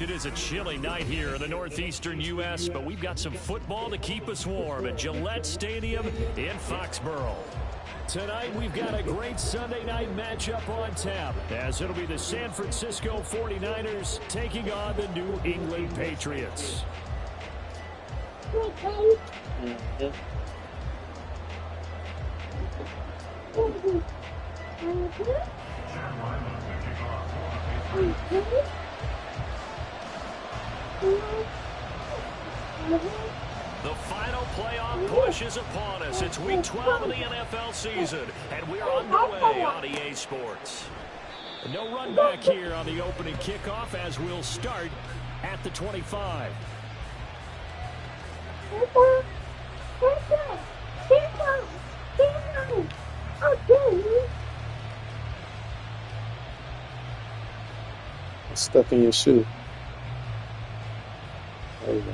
It is a chilly night here in the northeastern U.S., but we've got some football to keep us warm at Gillette Stadium in Foxborough. Tonight, we've got a great Sunday night matchup on tap, as it'll be the San Francisco 49ers taking on the New England Patriots. The final playoff push is upon us. It's week 12 of the NFL season, and we're underway on EA Sports. No run back here on the opening kickoff as we'll start at the 25. Stuck in your shoe. There you go.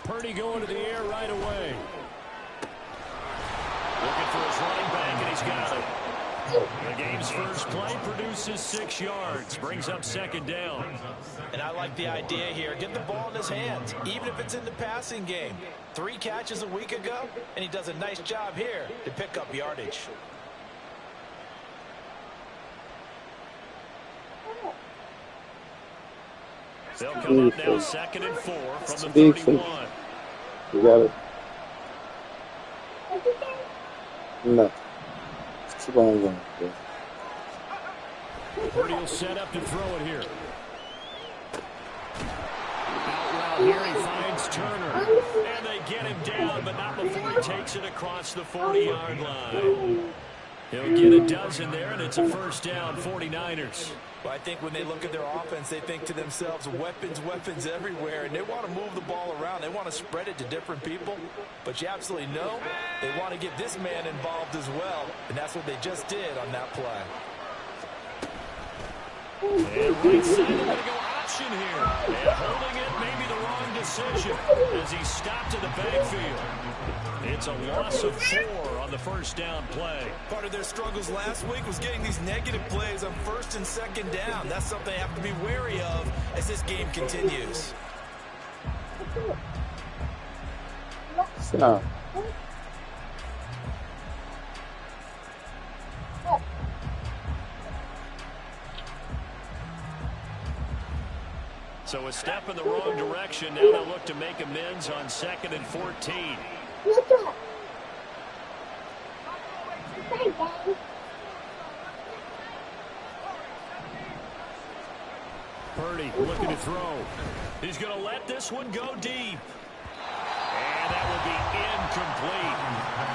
Purdy going to the air right away. Looking for his running back, and he's got it. The game's first play produces 6 yards, brings up second down. And I like the idea here. Get the ball in his hands, even if it's in the passing game. 3 catches a week ago, and he does a nice job here to pick up yardage. They'll come up now 2nd and 4 from the 31. You got it. No. Keep on going. Purdy will set up to throw it here. Out route here, he finds Turner. And they get him down, but not before he takes it across the 40-yard line. He'll get a dozen there, and it's a first down, 49ers. Well, I think when they look at their offense, they think to themselves, weapons, weapons everywhere, and they want to move the ball around. They want to spread it to different people, but you absolutely know they want to get this man involved as well, and that's what they just did on that play. And right side, they're going to go option here. And holding it may be the wrong decision as he stopped in the backfield. It's a loss of 4 on the first down play. Part of their struggles last week was getting these negative plays on 1st and 2nd down. That's something they have to be wary of as this game continues. Stop. So a step in the wrong direction. Now they'll look to make amends on 2nd and 14. Purdy looking to throw. He's going to let this one go deep. And that will be incomplete.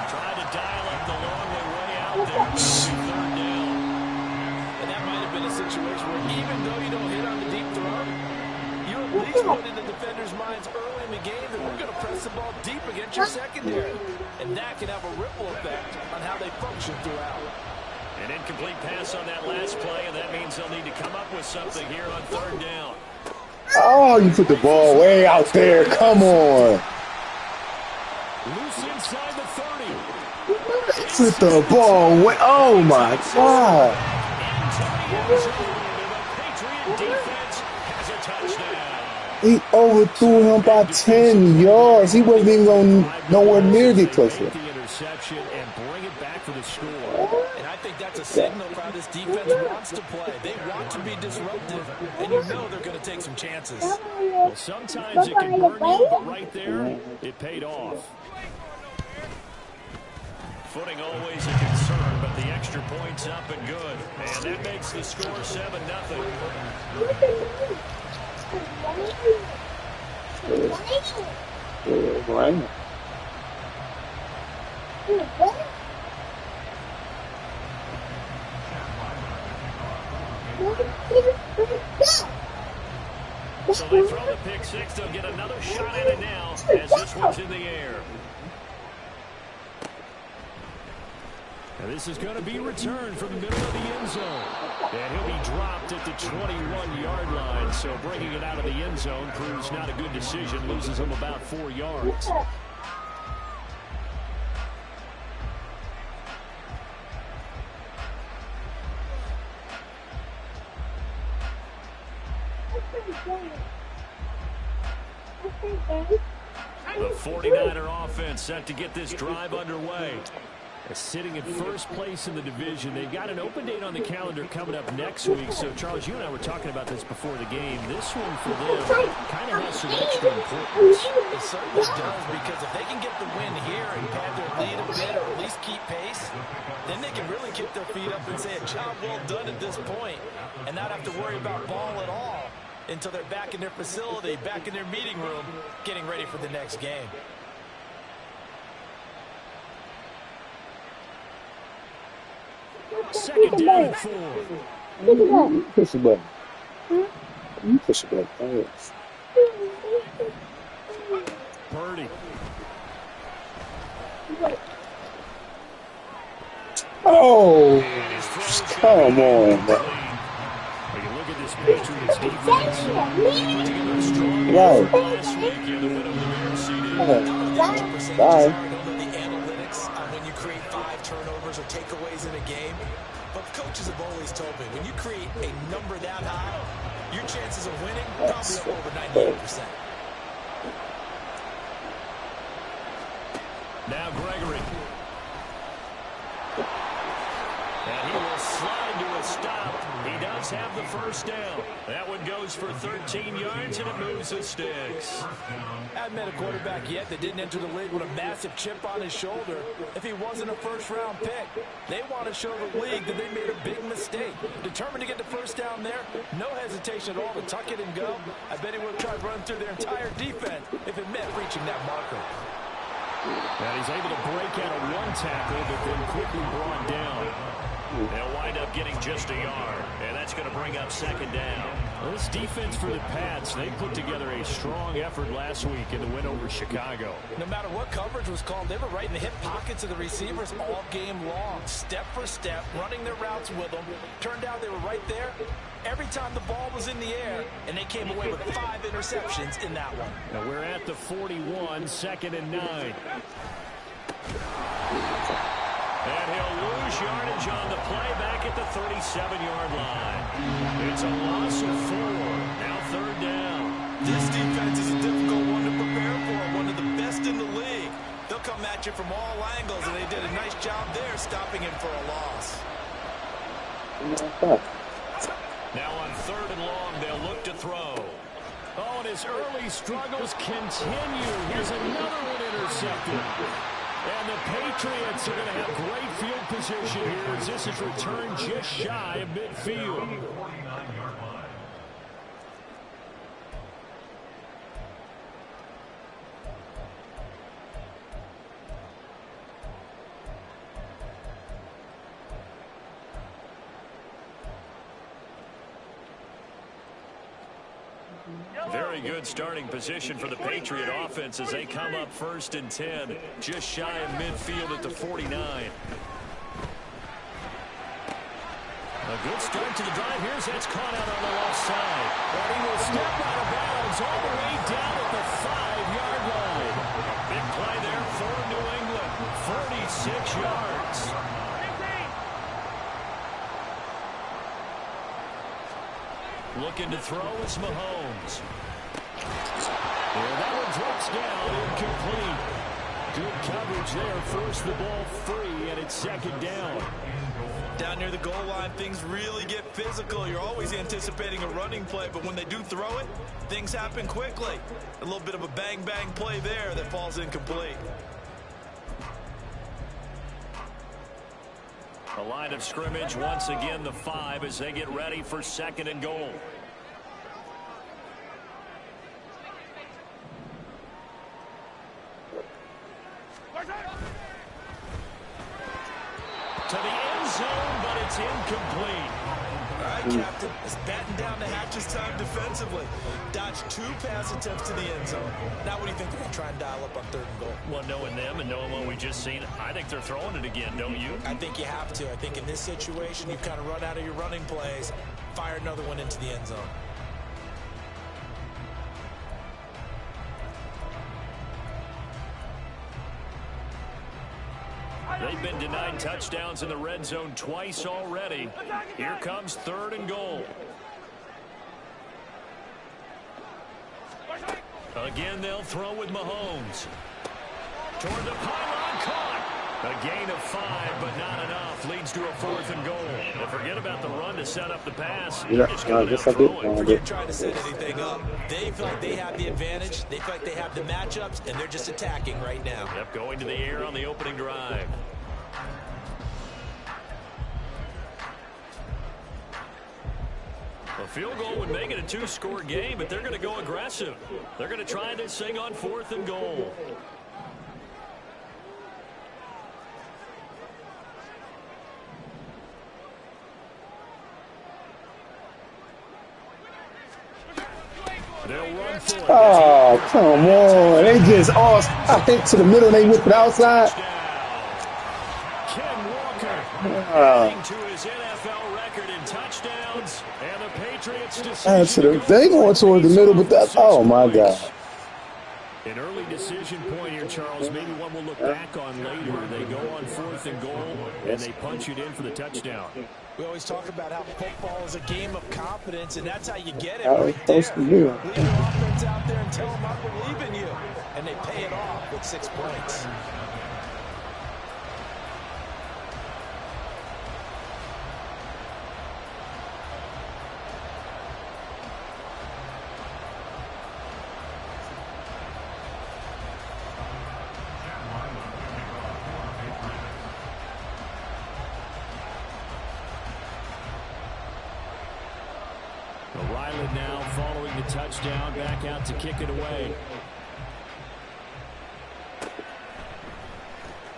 Trying to dial up the long way out there. But it'll be 3rd down. And that might have been a situation where even though you don't hit on the deep throw, you at least put in the defenders' minds early in the game that we're going to press the ball deep against your secondary. And that can have a ripple effect on how they function throughout. An incomplete pass on that last play, and that means they'll need to come up with something here on 3rd down. Oh, you put the ball way out there. Come on. Loose inside the 30. Put the ball way. Oh, my God. The Patriot defense has a touchdown. He overthrew him by 10 yards. He wasn't even going nowhere near the touchdown. The interception and bring it back for the score. And I think that's a signal for how this defense wants to play. They want to be disruptive, and you know they're going to take some chances. Well, sometimes it can burn you, but right there, it paid off. Footing always a concern, but the extra point's up and good. And that makes the score 7-0. Right. So they throw the pick six. They'll get another shot at it now as this one's in the air. And this is going to be returned from the middle of the end zone. And he'll be dropped at the 21-yard line. So bringing it out of the end zone proves not a good decision. Loses him about 4 yards. The 49er offense set to get this drive underway. They're sitting in first place in the division. They've got an open date on the calendar coming up next week. So, Charles, you and I were talking about this before the game. This one for them kind of has some extra importance. It certainly does, because if they can get the win here and pad their lead a bit or at least keep pace, then they can really kick their feet up and say a job well done at this point and not have to worry about ball at all until they're back in their facility, back in their meeting room, getting ready for the next game. Second down and 4. Look at that. You push the button. You push the button. Oh, yes. Purdy. Oh, come on, man. When you look at this Patriots defense, put together a strong Right. effort last week in the win over the Bears seeded. Bye. The analytics on when you create 5 turnovers or takeaways in a game. But coaches have always told me, when you create a number that high, your chances of winning probably up over 98%. Now Gregory. And he will slide to a stop. He does have the first down. That one goes for 13 yards, and it moves the sticks. Haven't met a quarterback yet that didn't enter the league with a massive chip on his shoulder if he wasn't a first-round pick. They want to show the league that they made a big mistake. Determined to get the first down there, no hesitation at all to tuck it and go. I bet he would have tried running through their entire defense if it meant reaching that marker. And he's able to break out of one tackle, but then quickly brought down. They'll wind up getting just a yard, and that's going to bring up second down. Well, this defense for the Pats, they put together a strong effort last week in the win over Chicago. No matter what coverage was called, they were right in the hip pockets of the receivers all game long, step for step, running their routes with them. Turned out they were right there every time the ball was in the air, and they came away with 5 interceptions in that one. Now we're at the 41, 2nd and 9. And he'll lose yardage on the play back at the 37-yard line. It's a loss of 4. Now 3rd down. This defense is a difficult one to prepare for, one of the best in the league. They'll come at you from all angles, and they did a nice job there stopping him for a loss. Now on 3rd and long, they'll look to throw. Oh, and his early struggles continue. Here's another one intercepted. And the Patriots are going to have great field position here as this is returned just shy of midfield. Very good starting position for the Patriot offense as they come up 1st and 10, just shy of midfield at the 49. A good start to the drive. Here's that's caught out on the left side. And he will step out of bounds all the way down at the 5-yard line. Big play there for New England. 46 yards. Looking to throw is Mahomes. And that one drops down, incomplete. Good coverage there, forced the ball free, and it's 2nd down. Down near the goal line, things really get physical. You're always anticipating a running play, but when they do throw it, things happen quickly. A little bit of a bang-bang play there that falls incomplete. The line of scrimmage, once again, the 5 as they get ready for 2nd and goal. To the end zone, but it's incomplete. All right, Captain. It's batten down the hatches time defensively. Dodged 2 pass attempts to the end zone. Now what do you think they're going to try and dial up on 3rd and goal? Well, knowing them and knowing what we just seen, I think they're throwing it again, don't you? I think you have to. I think in this situation, you kind of run out of your running plays, fire another one into the end zone. They've been denied touchdowns in the red zone twice already. Here comes 3rd and goal. Again, they'll throw with Mahomes. Toward the pylon, caught. A gain of 5, but not enough. Leads to a 4th and goal. And forget about the run to set up the pass. Yeah, I guess I did. Forget trying to set anything up. They feel like they have the advantage. They feel like they have the matchups, and they're just attacking right now. Yep, going to the air on the opening drive. A field goal would make it a 2-score game, but they're going to go aggressive. They're going to try this thing on 4th and goal. They'll run for it. Oh, come on. They just all stopped it to the middle and they whipped it outside. Ken Walker adding to his NFL record in touchdowns, and the Patriots decision. They going toward the middle, but that's, oh my God. An early decision point here, Charles. Maybe one we'll look back on later. They go on 4th and goal, and they punch it in for the touchdown. We always talk about how football is a game of confidence, and that's how you get it How right it's there. supposed to do. Leave your offense out there and tell them I believe in you, and they pay it off with 6 points. Ryland now following the touchdown, back out to kick it away.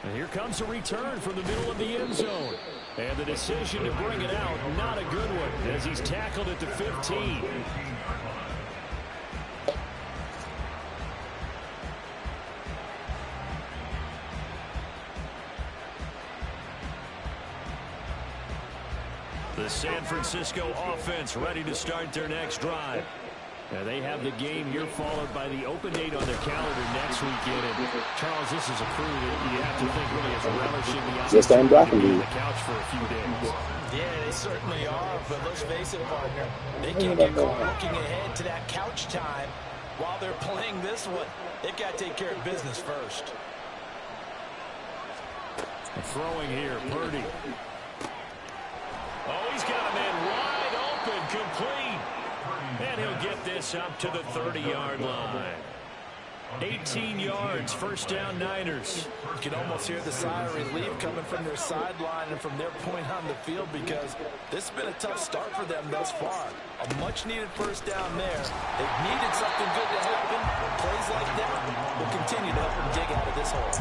And here comes a return from the middle of the end zone. And the decision to bring it out, not a good one, as he's tackled at the 15. The San Francisco offense ready to start their next drive. They have the game here followed by the open date on their calendar next weekend. And Charles, this is a crew that you have to think really is relishing the opportunity to be on the couch for a few days. Yeah, they certainly are, but let's face it, partner. They can't get caught looking ahead to that couch time while they're playing this one. They've got to take care of business first. Throwing here, Purdy. Oh, he's got a man wide open, complete. And he'll get this up to the 30-yard line. 18 yards, first down Niners. You can almost hear the sigh of relief coming from their sideline and from their point on the field because this has been a tough start for them thus far. A much-needed first down there. They've needed something good to happen. Plays like that will continue to help them dig out of this hole.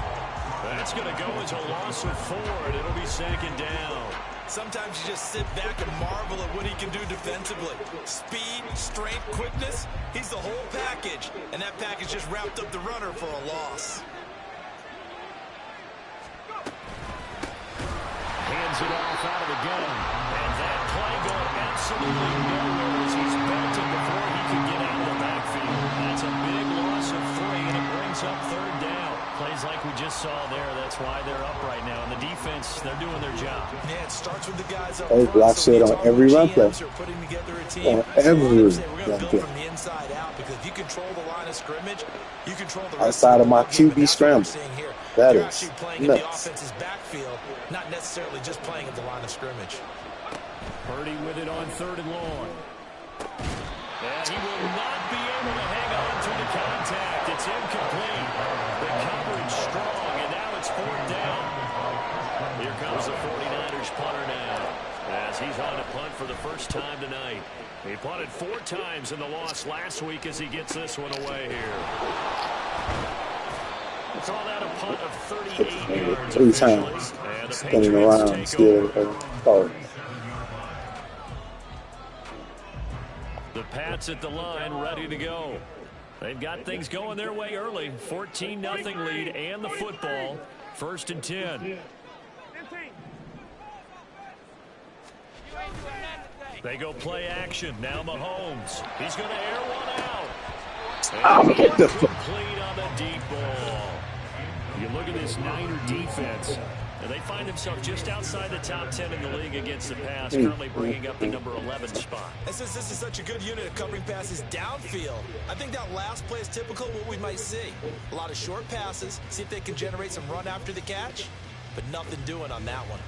That's going to go as a loss of 4, and it'll be 2nd down. Sometimes you just sit back and marvel at what he can do defensively. Speed, strength, quickness, he's the whole package. And that package just wrapped up the runner for a loss. Hands it off out of the gun. And that play going absolutely nowhere as he's belted before he can get out of the backfield. That's a big loss of 3, and it brings up 3rd down. Plays like we just saw there. That's why they're up right now. And the defense, they're doing their job. Yeah, it starts with the guys up Those blocks sit on every run play. On every run play. From the inside out, because if you control the line of scrimmage, you control the outside of my QB scramble. That You're is actually playing in the offense's backfield, not necessarily just playing at the line of scrimmage. Purdy with it on 3rd and long. And he will not be able to hang on to the contact. It's incomplete. The coverage strong, and now it's 4th down. Here comes the 49ers punter now, as he's on to punt for the first time tonight. He punted 4 times in the loss last week as he gets this one away here. Call that a punt of 38 yards. 3 times. Spinning around, still forward. The Pats at the line, ready to go. They've got things going their way early. 14-0 lead and the football. 1st and 10. They go play action. Now Mahomes. He's going to air one out. And complete on the deep ball. You look at this Niner defense, and they find themselves just outside the top 10 in the league against the pass, currently bringing up the number 11 spot. And since this is such a good unit of covering passes downfield, I think that last play is typical of what we might see. A lot of short passes, see if they can generate some run after the catch, but nothing doing on that one.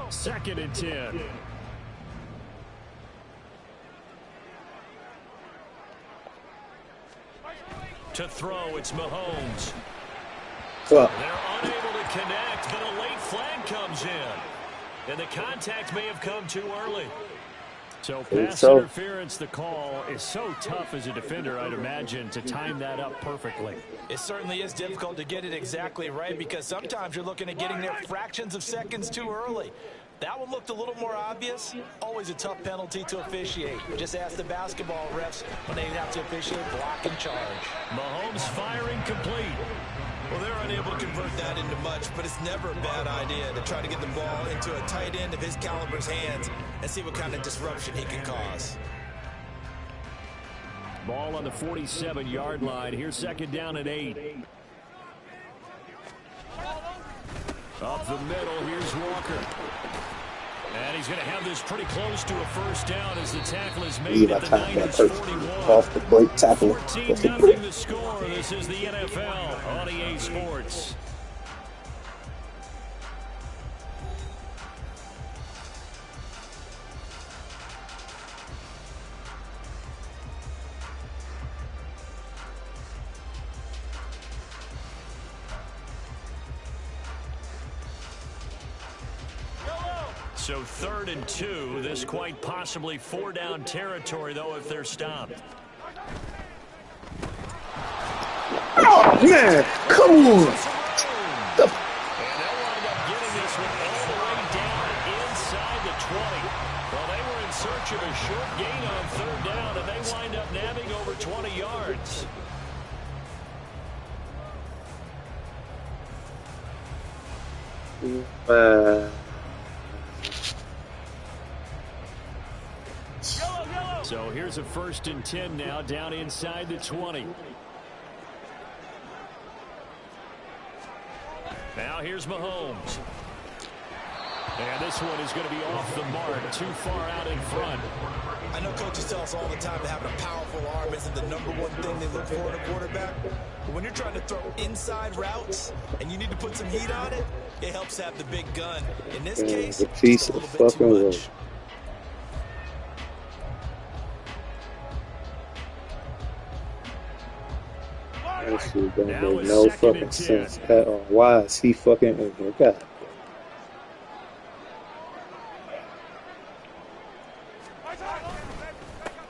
2nd and 10. To throw, it's Mahomes. They're unable to connect, but a late flag comes in. And the contact may have come too early. So pass interference, the call is so tough as a defender, I'd imagine, to time that up perfectly. It certainly is difficult to get it exactly right because sometimes you're looking at getting there fractions of seconds too early. That one looked a little more obvious. Always a tough penalty to officiate. Just ask the basketball refs when they have to officiate block and charge. Mahomes firing complete. Well, they're unable to convert that into much, but it's never a bad idea to try to get the ball into a tight end of his caliber's hands and see what kind of disruption he can cause. Ball on the 47-yard line. Here's 2nd down and 8. Up the middle, here's Walker. And he's going to have this pretty close to a 1st down as the tackle is made at the Niners 41. Off the break tackle. 14-0 the score. This is the NFL on EA Sports. So 3rd and 2. This quite possibly 4-down territory, though, if they're stopped. Oh, man. Come on. And they'll wind up getting this one all the way down inside the 20. Well, they were in search of a short gain on 3rd down, and they wind up nabbing over 20 yards. So here's a 1st and 10 now, down inside the 20. Now here's Mahomes. And this one is going to be off the mark, too far out in front. I know coaches tell us all the time that having a powerful arm isn't the #1 thing they look for in a quarterback. But when you're trying to throw inside routes and you need to put some heat on it, it helps have the big gun. In this case, a piece just a of little bit fucking too wood. much. That shit don't make no fucking sense at all. Why is he fucking in here? God.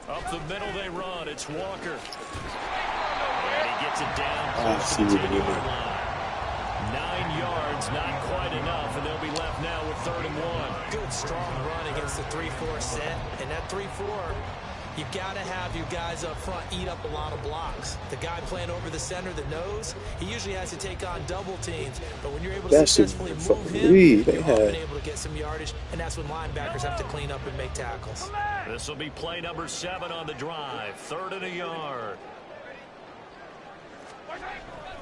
Up the middle they run. It's Walker. And he gets it down close to the 10-yard line. 9 yards, not quite enough, and they'll be left now with 3rd and 1. Good, strong run against the 3-4 set. And that 3-4, you've got to have your guys up front eat up a lot of blocks. The guy playing over the center, the nose, he usually has to take on double teams. But when you're able to successfully move him, you're often able to get some yardage, and that's when linebackers have to clean up and make tackles. This will be play number 7 on the drive. 3rd and a yard.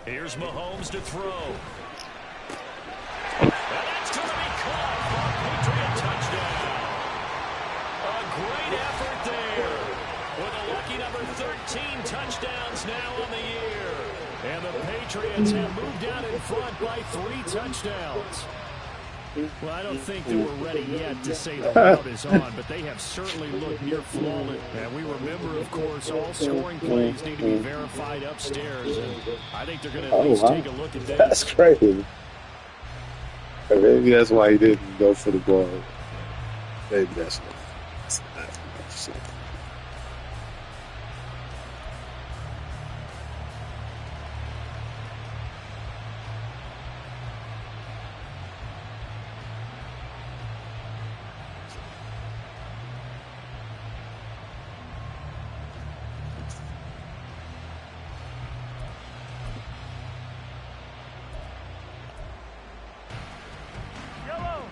Here's Mahomes to throw. And that's going to be caught for a Patriot touchdown. A great effort there. With a lucky number 13 touchdowns now on the year. And the Patriots have moved out in front by 3 touchdowns. Well, I don't think that we're ready yet to say the route is on, but they have certainly looked near flawless. And we remember, of course, all scoring plays need to be verified upstairs. And I think they're going to at least take a look at this. That's crazy. Maybe that's why he didn't go for the ball. Maybe that's what.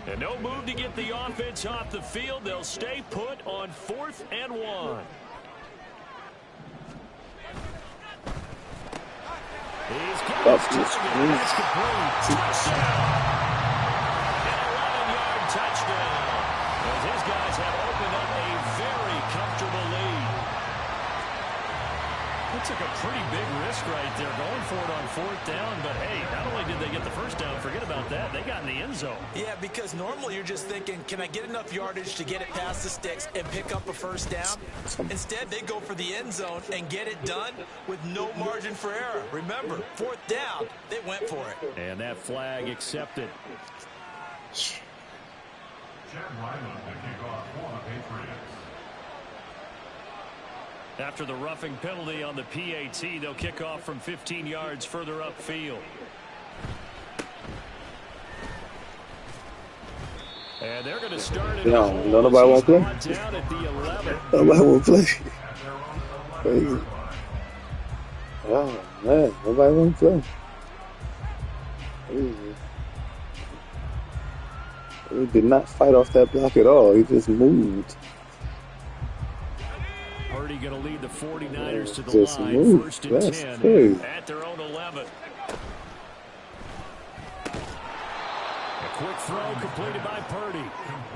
And no move to get the offense off the field. They'll stay put on 4th and 1. He's got his target. That's complete. Touchdown. An 11-yard touchdown. As his guys have opened up a very comfortable lead. They took a pretty big risk right there going for it on 4th down. But, hey, not only did they get the first down, forget about that, they got in the end zone. Yeah, because normally you're just thinking, can I get enough yardage to get it past the sticks and pick up a first down? Instead, they go for the end zone and get it done with no margin for error. Remember, 4th down, they went for it. And that flag accepted. After the roughing penalty on the PAT, they'll kick off from 15 yards further upfield. And they're going to start it. No, nobody won't play. Down at the 11. Nobody won't play. Crazy. Oh man, nobody won't play. Crazy. He did not fight off that block at all. He just moved. Purdy going to lead the 49ers to the Just line. moved. 1st and That's 10 crazy. at their own 11. A quick throw completed by Purdy.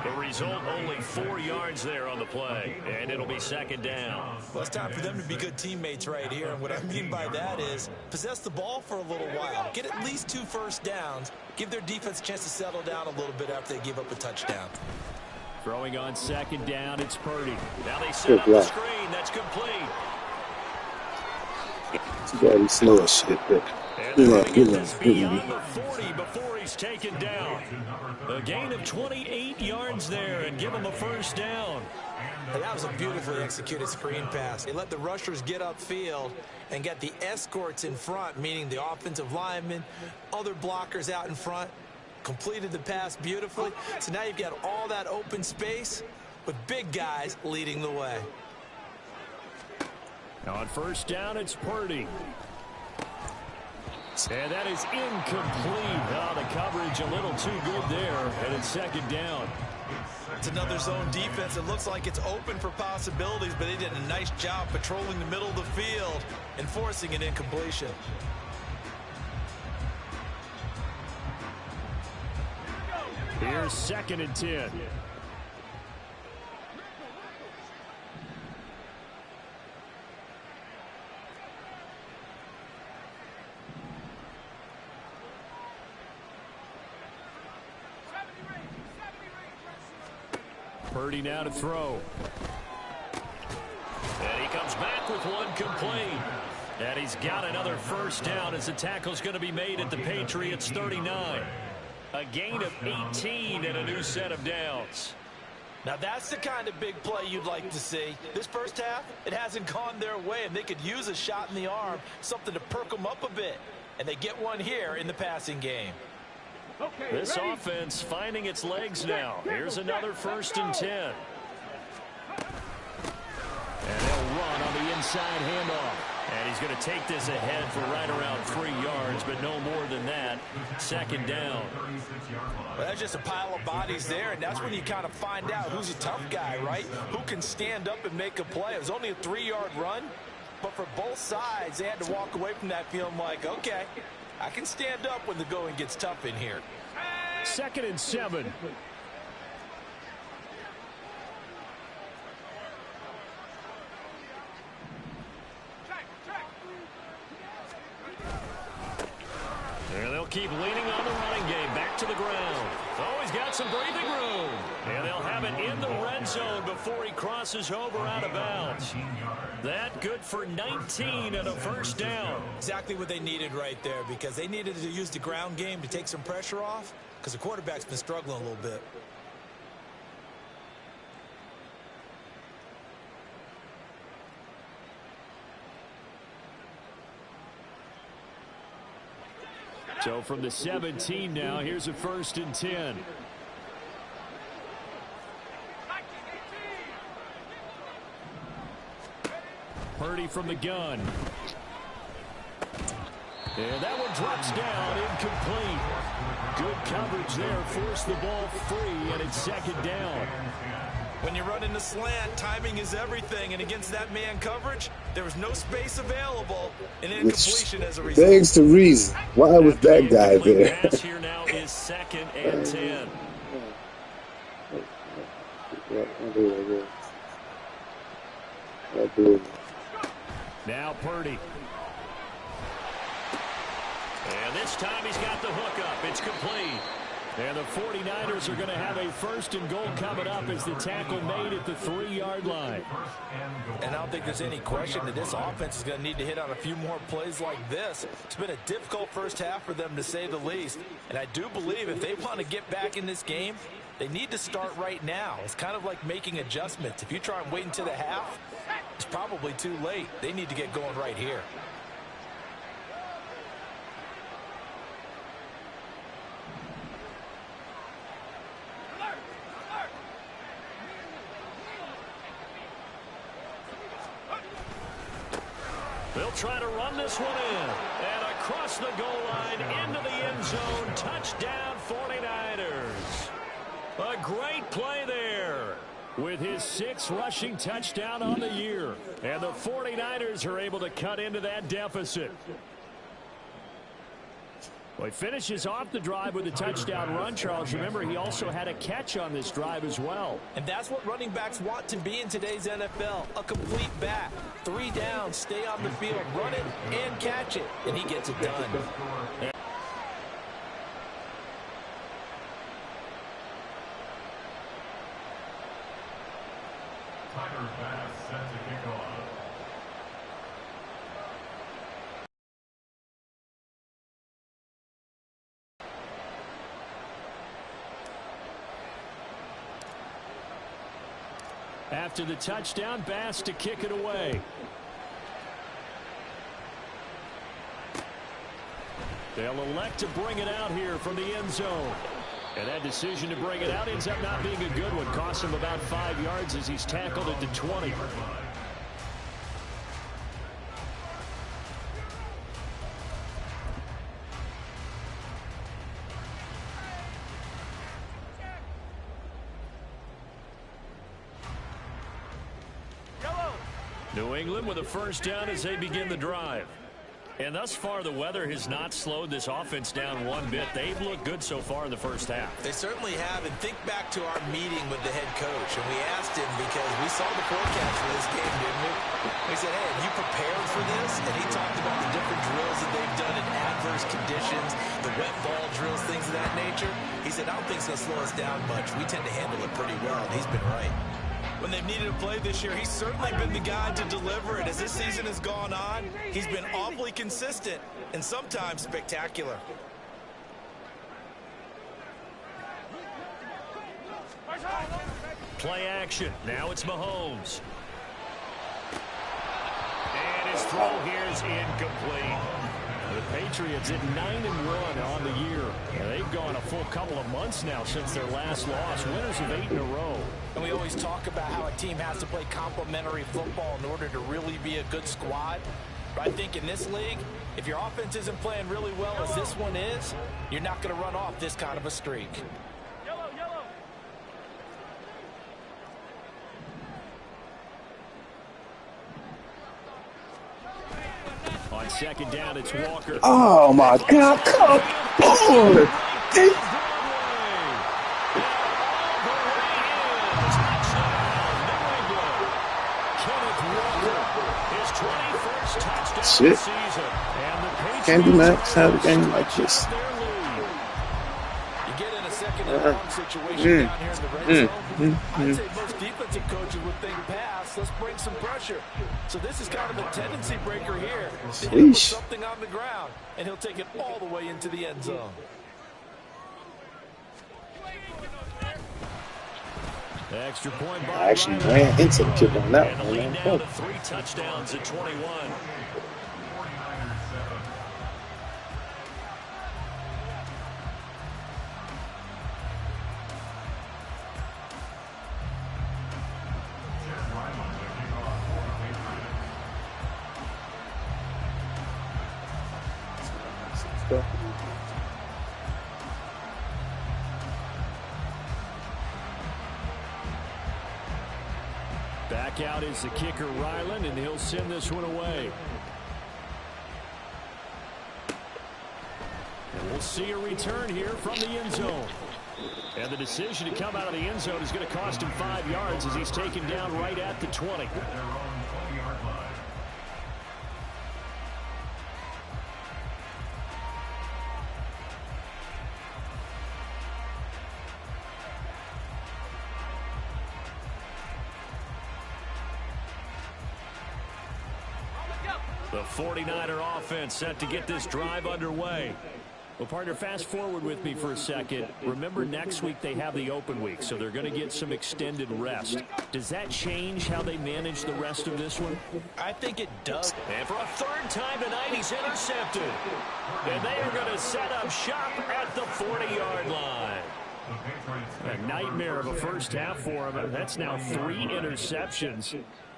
The result, only 4 yards there on the play, and it'll be 2nd down. Well, it's time for them to be good teammates right here. And what I mean by that is possess the ball for a little while. Get at least 2 first downs. Give their defense a chance to settle down a little bit after they give up a touchdown. Throwing on 2nd down, it's Purdy. Now they set up the screen. That's complete. Yeah, he's slow as shit, but Beyond the 40 before he's taken down. A gain of 28 yards there and give him a first down. And that was a beautifully executed screen pass. They let the rushers get upfield and get the escorts in front, meaning the offensive linemen, other blockers out in front. Completed the pass beautifully. So now you've got all that open space with big guys leading the way. Now on 1st down, it's Purdy. And that is incomplete. Oh, the coverage a little too good there. And it's 2nd down. It's another zone defense. It looks like it's open for possibilities, but they did a nice job patrolling the middle of the field and forcing an incompletion. Here's 2nd and 10. Purdy now to throw. And he comes back with one complete. And he's got another first down as the tackle's going to be made at the Patriots 39. A gain of 18 and a new set of downs. Now that's the kind of big play you'd like to see. This first half, it hasn't gone their way, and they could use a shot in the arm, something to perk them up a bit. And they get one here in the passing game. This offense finding its legs now. Here's another 1st and 10. And they'll run on the inside handoff. And he's going to take this ahead for right around 3 yards, but no more than that. 2nd down. Well, that's just a pile of bodies there, and that's when you kind of find out who's a tough guy, right? Who can stand up and make a play. It was only a 3-yard run, but for both sides, they had to walk away from that feeling like, okay, I can stand up when the going gets tough in here. 2nd and 7. And they'll keep leaning on the running game. Back to the ground. Oh, he's got some breathing room. And they'll have it in the red zone before he crosses over out of bounds. That good for 19 and a first down. Exactly what they needed right there, because they needed to use the ground game to take some pressure off, because the quarterback's been struggling a little bit. So from the 17 now, here's a 1st and 10. Purdy from the gun. And that one drops down, incomplete. Good coverage there, forced the ball free, and it's second down. When you run in the slant, timing is everything, and against that man coverage, there was no space available, and incompletion as a result. Begs the reason, why was that guy there? Pass here now is 2nd and 10. Now Purdy. And this time he's got the hook up. It's complete. And the 49ers are going to have a 1st and goal coming up as the tackle made at the 3-yard line. And I don't think there's any question that this offense is going to need to hit on a few more plays like this. It's been a difficult first half for them, to say the least. And I do believe if they want to get back in this game, they need to start right now. It's kind of like making adjustments. If you try and wait until the half, it's probably too late. They need to get going right here. They'll try to run this one in. And across the goal line into the end zone. Touchdown 49ers. A great play there with his 6th rushing touchdown on the year. And the 49ers are able to cut into that deficit. Well, he finishes off the drive with a touchdown run, Charles. Remember, he also had a catch on this drive as well. And that's what running backs want to be in today's NFL, a complete back. 3 downs, stay on the field, run it, and catch it. And he gets it done. After the touchdown, Bass to kick it away. They'll elect to bring it out here from the end zone. And that decision to bring it out ends up not being a good one. Costs him about 5 yards as he's tackled at the 20. New England with a 1st down as they begin the drive. And thus far, the weather has not slowed this offense down one bit. They've looked good so far in the first half. They certainly have. And think back to our meeting with the head coach. And we asked him because we saw the forecast for this game, didn't we? We said, hey, have you prepared for this? And he talked about the different drills that they've done in adverse conditions, the wet ball drills, things of that nature. He said, I don't think it's going to slow us down much. We tend to handle it pretty well, and he's been right. When they've needed a play this year, he's certainly been the guy to deliver it. As this season has gone on, he's been awfully consistent and sometimes spectacular. Play action. Now it's Mahomes. And his throw here is incomplete. The Patriots at 9-1 on the year. And they've gone a full couple of months now since their last loss. Winners of 8 in a row. And we always talk about how a team has to play complementary football in order to really be a good squad. But I think in this league, if your offense isn't playing really well as this one is, you're not going to run off this kind of a streak. On 2nd down, it's Walker. Oh, my God. Come on. Shit. Candy Max have a game like this. You get in a 2nd and long situation down here in the red zone. I'd say most defensive coaches would think pass. Let's bring some pressure. So this is kind of a tendency breaker here. He'll put something on the ground, and he'll take it all the way into the end zone. Extra point. I actually ran into the kid on that one. And the lead down to 3 touchdowns at 21. though. Back out is the kicker, Ryland, and he'll send this one away. And we'll see a return here from the end zone. And the decision to come out of the end zone is going to cost him 5 yards as he's taken down right at the 20. The 49er offense set to get this drive underway. Well, partner, fast forward with me for a second. Remember, next week they have the open week, so they're going to get some extended rest. Does that change how they manage the rest of this one? I think it does. And for a third time tonight, he's intercepted. And they are going to set up shop at the 40-yard line. A nightmare of a first half for him. That's now 3 interceptions.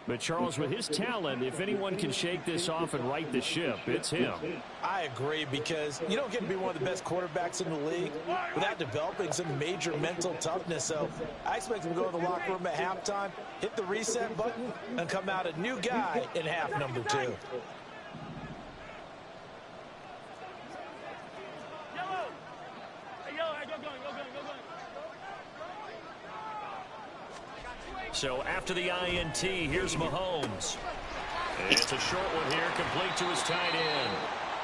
But, Charles, with his talent, if anyone can shake this off and right the ship, it's him. I agree, because you don't get to be one of the best quarterbacks in the league without developing some major mental toughness. So I expect him to go to the locker room at halftime, hit the reset button, and come out a new guy in half number 2. So after the INT, here's Mahomes. It's a short one here, complete to his tight end.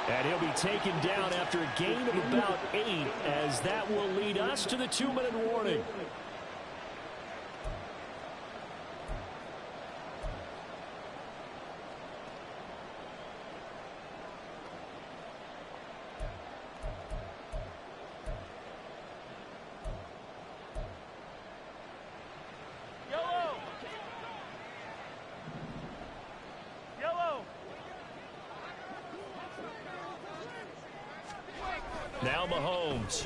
And he'll be taken down after a gain of about 8, as that will lead us to the 2-minute warning. Now Mahomes.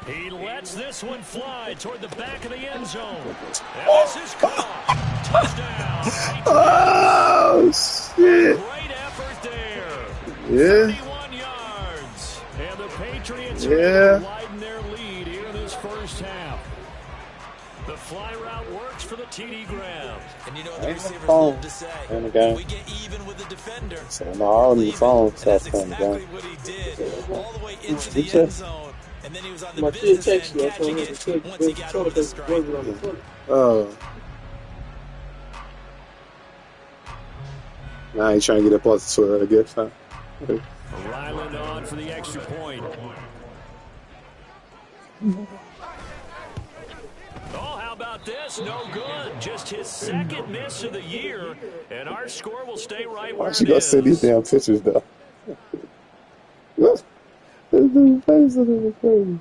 He lets this one fly toward the back of the end zone. And this is caught. Touchdown. Oh, shit. Great effort there. Yeah. 31 yards. And the Patriots widen their lead here in this first half. The fly route works for the TD Graham. And you know the receivers love to say, we get even with the defender. So now on the phone, that's exactly what he did. All the way into the end zone. And then he was on the business end catching it once he got over the strike. Oh. Now he's trying to get up off the soil, I guess, huh? Ryland on for the extra point. Oh, how about this? No good. Just his second miss of the year, and our score will stay right where it is. Why she gonna send these damn pictures, though? This dude's face of it was crazy.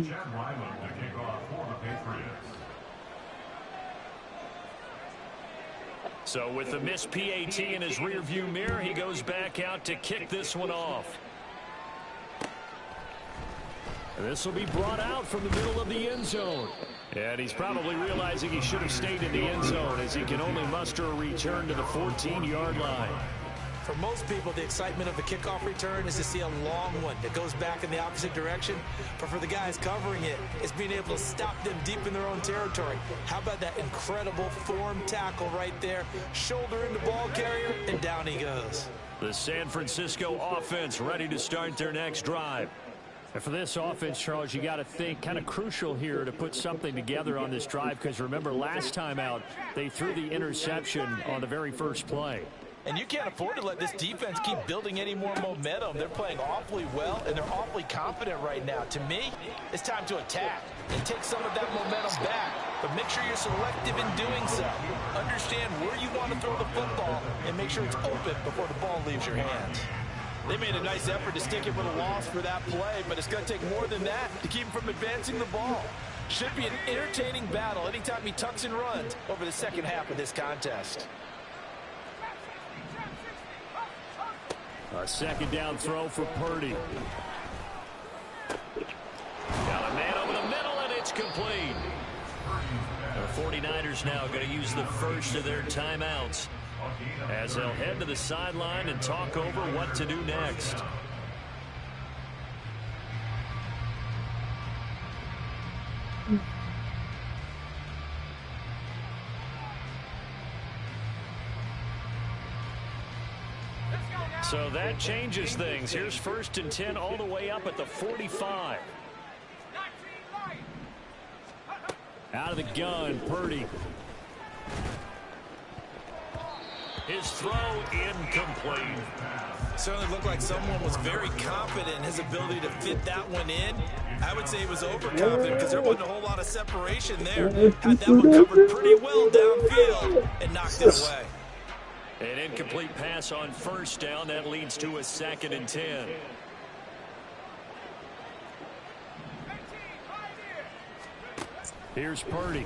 Chad Ryland to kick off for the Patriots. So with the missed PAT in his rearview mirror, he goes back out to kick this one off. And this will be brought out from the middle of the end zone. And he's probably realizing he should have stayed in the end zone, as he can only muster a return to the 14-yard line. For most people, the excitement of the kickoff return is to see a long one that goes back in the opposite direction. But for the guys covering it, it's being able to stop them deep in their own territory. How about that incredible form tackle right there? Shoulder into ball carrier, and down he goes. The San Francisco offense ready to start their next drive. And for this offense, Charles, you got to think kind of crucial here to put something together on this drive, because remember last time out, they threw the interception on the very first play. And you can't afford to let this defense keep building any more momentum. They're playing awfully well, and they're awfully confident right now. To me, it's time to attack and take some of that momentum back. But make sure you're selective in doing so. Understand where you want to throw the football and make sure it's open before the ball leaves your hands. They made a nice effort to stick it with a loss for that play, but it's going to take more than that to keep him from advancing the ball. Should be an entertaining battle anytime he tucks and runs over the second half of this contest. A second down throw for Purdy. Got a man over the middle, and it's complete. The 49ers now going to use the first of their timeouts, as they'll head to the sideline and talk over what to do next. So that changes things. Here's 1st and 10 all the way up at the 45. Out of the gun, Purdy. His throw incomplete. Certainly looked like someone was very confident in his ability to fit that one in. I would say he was overconfident because there wasn't a whole lot of separation there. Had that one covered pretty well downfield and knocked it away. An incomplete pass on 1st down. That leads to a 2nd and 10. Here's Purdy.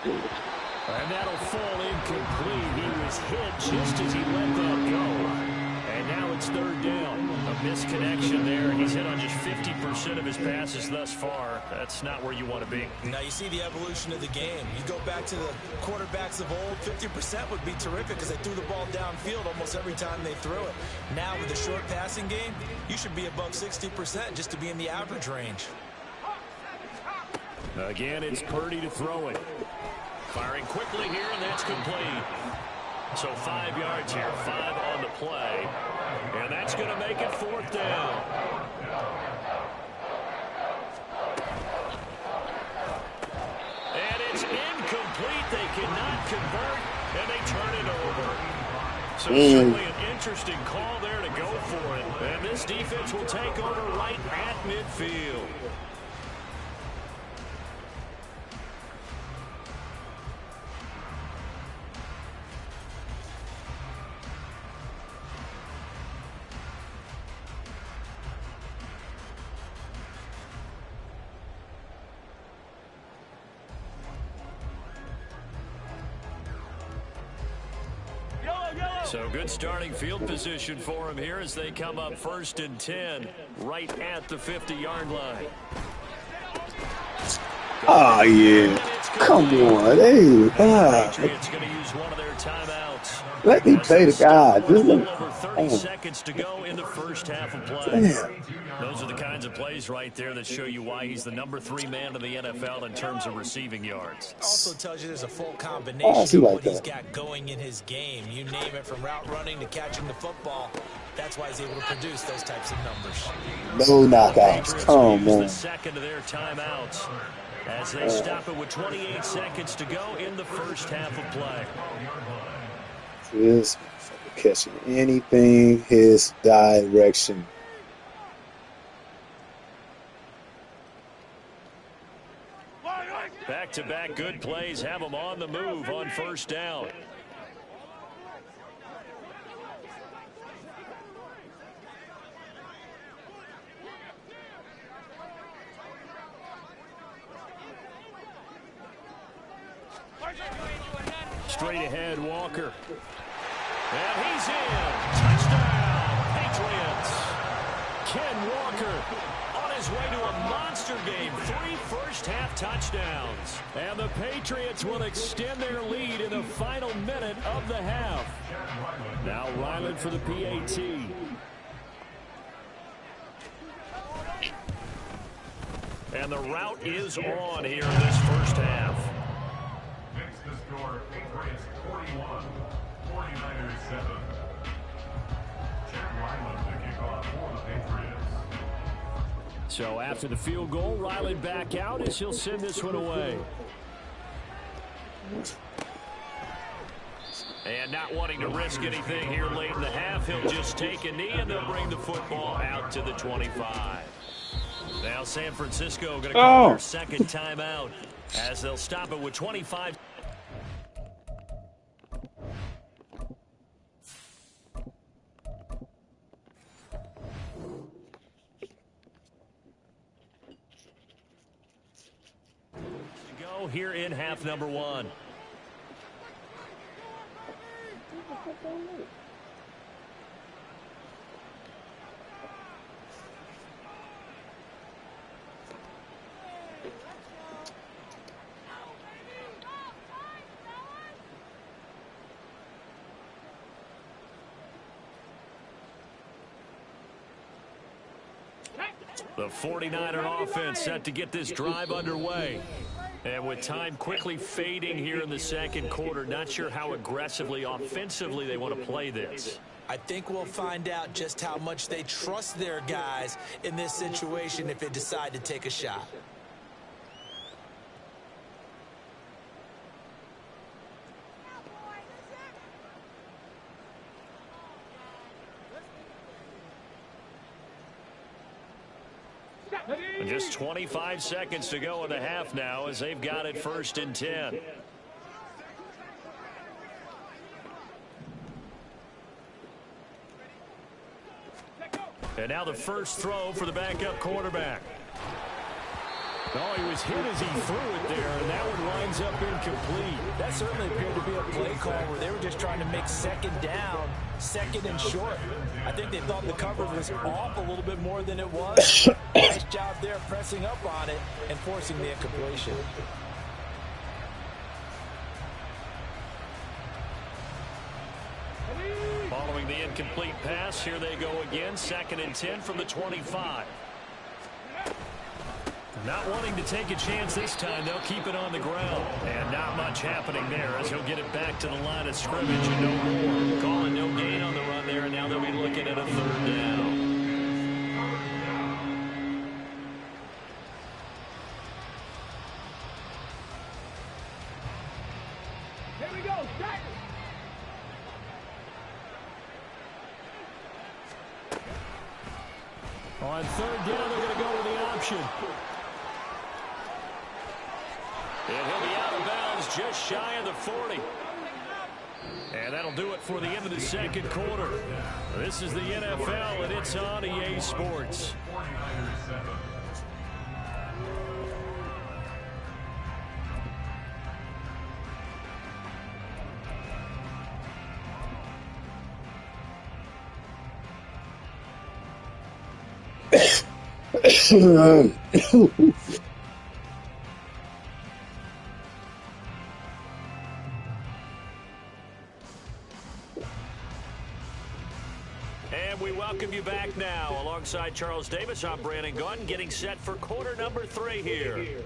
And that'll fall incomplete. He was hit just as he let that go. And now it's 3rd down. A misconnection there. He's hit on just 50% of his passes thus far. That's not where you want to be. Now you see the evolution of the game. You go back to the quarterbacks of old, 50% would be terrific because they threw the ball downfield almost every time they threw it. Now with the short passing game, you should be above 60% just to be in the average range. Again, it's Purdy to throw it. Firing quickly here, and that's complete. So 5 yards here, 5 on the play. And that's going to make it 4th down. And it's incomplete. They cannot convert, and they turn it over. So certainly an interesting call there to go for it. And this defense will take over right at midfield. So good starting field position for him here as they come up 1st and 10 right at the 50-yard line. Oh, yeah. Come on. Hey, God. Patriots going to use one of their timeouts. Let me play the guy. Just over 30 seconds to go in the 1st half of play. Damn. Those are the kinds of plays right there that show you why he's the number 3 man in the NFL in terms of receiving yards. Also tells you there's a full combination of what he's got going in his game. You name it, from route running to catching the football. That's why he's able to produce those types of numbers. No knockouts. Come The on. 2nd of their timeouts as they stop it with 28 seconds to go in the 1st half of play. This motherfucker catching anything his direction. Back-to-back good plays have them on the move on 1st down. Straight ahead, Walker. And he's in. Touchdown, Patriots. Ken Walker on his way to a monster game. 3 first-half touchdowns. And the Patriots will extend their lead in the final minute of the half. Now Ryland for the PAT. And the route is on here in this 1st half. Makes the score Patriots 41, 49ers 7. Chad Ryland to kick off for the Patriots. So after the field goal, Ryland back out as he'll send this one away. And not wanting to risk anything here late in the half, he'll just take a knee and they'll bring the football out to the 25. Now San Francisco going to call their 2nd timeout as they'll stop it with 25. To go here in half number 1. The 49er offense set to get this drive underway. And with time quickly fading here in the second quarter, not sure how aggressively, offensively they want to play this. I think we'll find out just how much they trust their guys in this situation if they decide to take a shot. And just 25 seconds to go in the half now as they've got it 1st and 10. And now the first throw for the backup quarterback. Oh, he was hit as he threw it there, and that one winds up incomplete. That certainly appeared to be a play call where they were just trying to make second down, second and short. I think they thought the coverage was off a little bit more than it was. Nice job there pressing up on it and forcing the incompletion. Following the incomplete pass, here they go again, 2nd and 10 from the 25. Not wanting to take a chance this time, they'll keep it on the ground. And not much happening there as he'll get it back to the line of scrimmage and no more. Calling no gain on the run there, and now they'll be looking at a 3rd down. Here we go, start. On 3rd down, they're going to go with the option. And he'll be out of bounds just shy of the 40. And that'll do it for the end of the second quarter. This is the NFL, and it's on EA Sports. And we welcome you back now. Alongside Charles Davis, I'm Brandon Gunn, getting set for quarter number 3 here.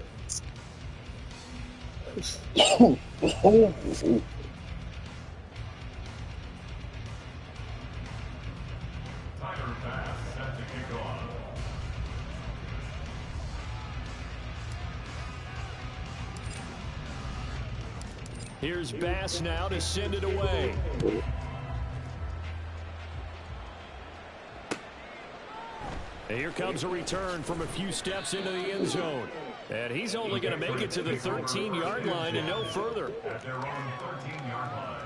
Here's Bass now to send it away. And here comes a return from a few steps into the end zone. And he's only going to make it to the 13-yard line and no further. At their own 13-yard line.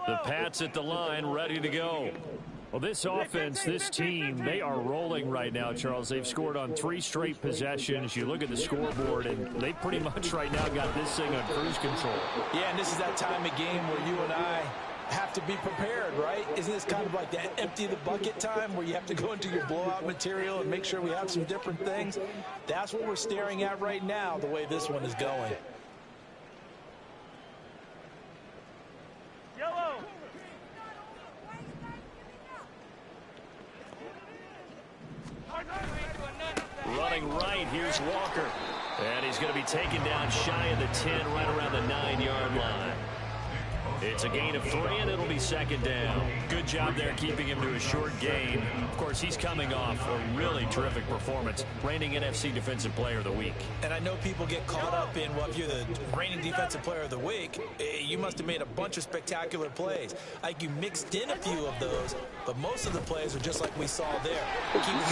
The Pats at the line, ready to go. Well, this offense, this team, they are rolling right now, Charles. They've scored on 3 straight possessions. You look at the scoreboard, and they pretty much right now got this thing on cruise control. Yeah, and this is that time of game where you and I have to be prepared, right? Isn't this kind of like that empty the bucket time where you have to go into your blowout material and make sure we have some different things? That's what we're staring at right now, the way this one is going. Running right, here's Walker. And he's going to be taken down shy of the 10, right around the 9-yard line. It's a gain of 3, and it'll be 2nd down. Good job there keeping him to a short gain. Of course, he's coming off a really terrific performance, reigning NFC Defensive Player of the Week. And I know people get caught up in, well, if you're the reigning Defensive Player of the Week, you must have made a bunch of spectacular plays. Like you mixed in a few of those, but most of the plays are just like we saw there.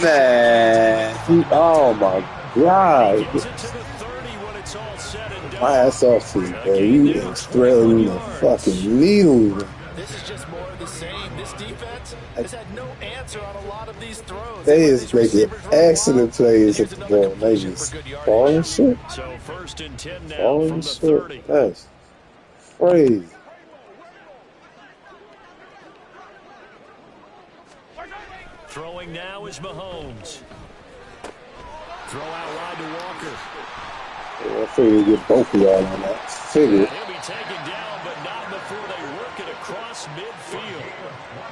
Man, oh my God. Gets it to the 30 when it's all said and done. My ass off to you, bro. You is threading the fucking needle. This is just more of the same. This defense has had no answer on a lot of these throws. They is making excellent plays at the ball. They just falling short. So 1st and 10 now Falling from the short. 30. That's crazy. Throwing now is Mahomes. Throw out wide to Walker. Yeah, I figured you'd get both of y'all on that. Figured. He'll be taken down, but not before they work it across midfield.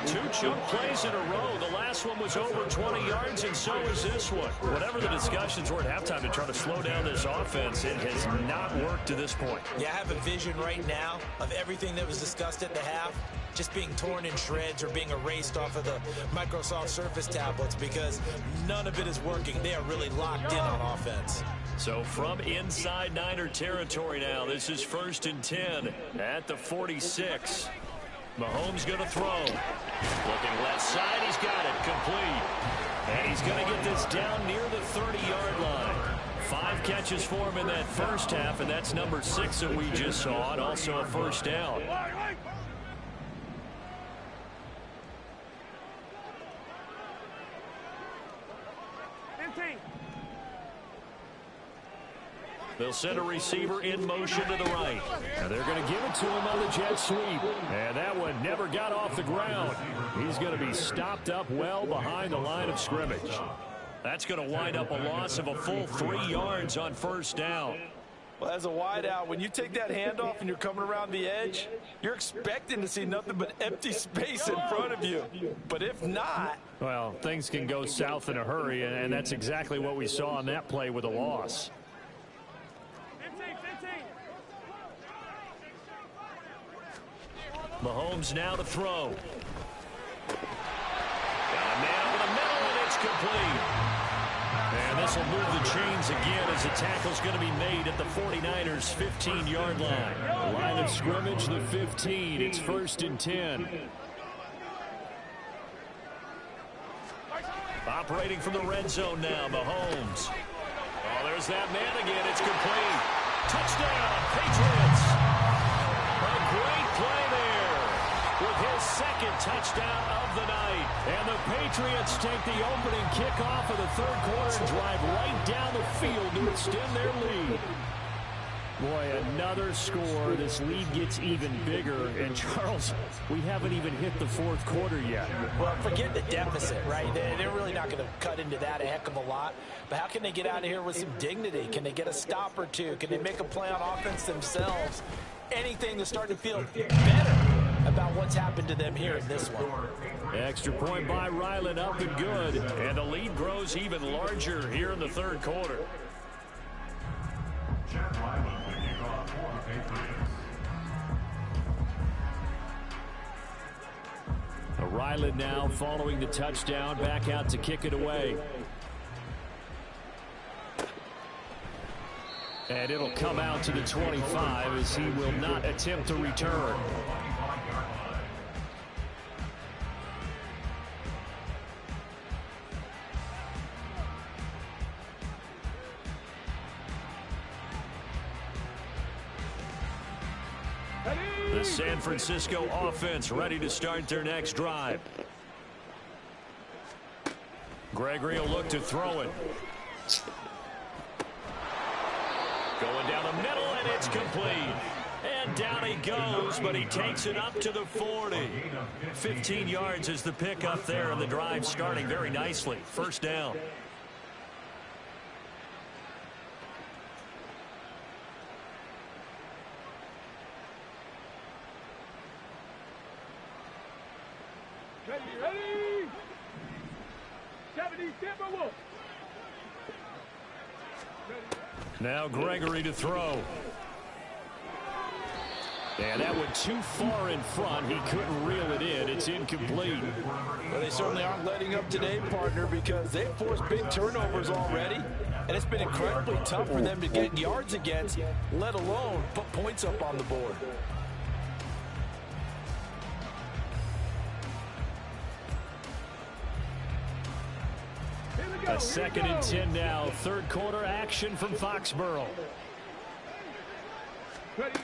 2 chunk plays in a row. The last one was over 20 yards, and so is this one. Whatever the discussions were at halftime to try to slow down this offense, it has not worked to this point. Yeah, I have a vision right now of everything that was discussed at the half just being torn in shreds or being erased off of the Microsoft Surface tablets because none of it is working. They are really locked in on offense. So from inside Niner territory now, this is 1st and 10 at the 46. Mahomes going to throw. Looking left side, he's got it complete. And he's going to get this down near the 30-yard line. 5 catches for him in that first half, and that's number 6 that we just saw, and also a first down. They'll send a receiver in motion to the right. And they're going to give it to him on the jet sweep. And that one never got off the ground. He's going to be stopped up well behind the line of scrimmage. That's going to wind up a loss of a full 3 yards on first down. Well, as a wideout, when you take that handoff and you're coming around the edge, you're expecting to see nothing but empty space in front of you. But if not... Well, things can go south in a hurry, and that's exactly what we saw on that play with a loss. Mahomes now to throw. Got a man over the middle, and it's complete. And this will move the chains again as the tackle's going to be made at the 49ers' 15-yard line. Line of scrimmage, the 15. It's 1st and 10. Operating from the red zone now, Mahomes. Oh, there's that man again. It's complete. Touchdown, Patriots. A great play there with his 2nd touchdown of the night. And the Patriots take the opening kickoff of the 3rd quarter and drive right down the field to extend their lead. Boy, another score. This lead gets even bigger. And, Charles, we haven't even hit the 4th quarter yet. Well, forget the deficit, right? They're really not going to cut into that a heck of a lot. But how can they get out of here with some dignity? Can they get a stop or two? Can they make a play on offense themselves? Anything to start to feel better about what's happened to them here in this one. Extra point by Ryland, up and good. And the lead grows even larger here in the 3rd quarter. Chad Ryland to kick off for the Patriots. Ryland now following the touchdown, back out to kick it away. And it'll come out to the 25 as he will not attempt to return. The San Francisco offense ready to start their next drive. Gregory will look to throw it. Going down the middle, and it's complete. And down he goes, but he takes it up to the 40. 15 yards is the pickup there, and the drive starting very nicely. First down. Ready? 70 Timberwolves. Now Gregory to throw. And that went too far in front. He couldn't reel it in. It's incomplete. Well, they certainly aren't letting up today, partner, because they've forced big turnovers already. And it's been incredibly tough for them to get yards against, let alone put points up on the board. A 2nd and 10 now. 3rd quarter action from Foxborough. Ready?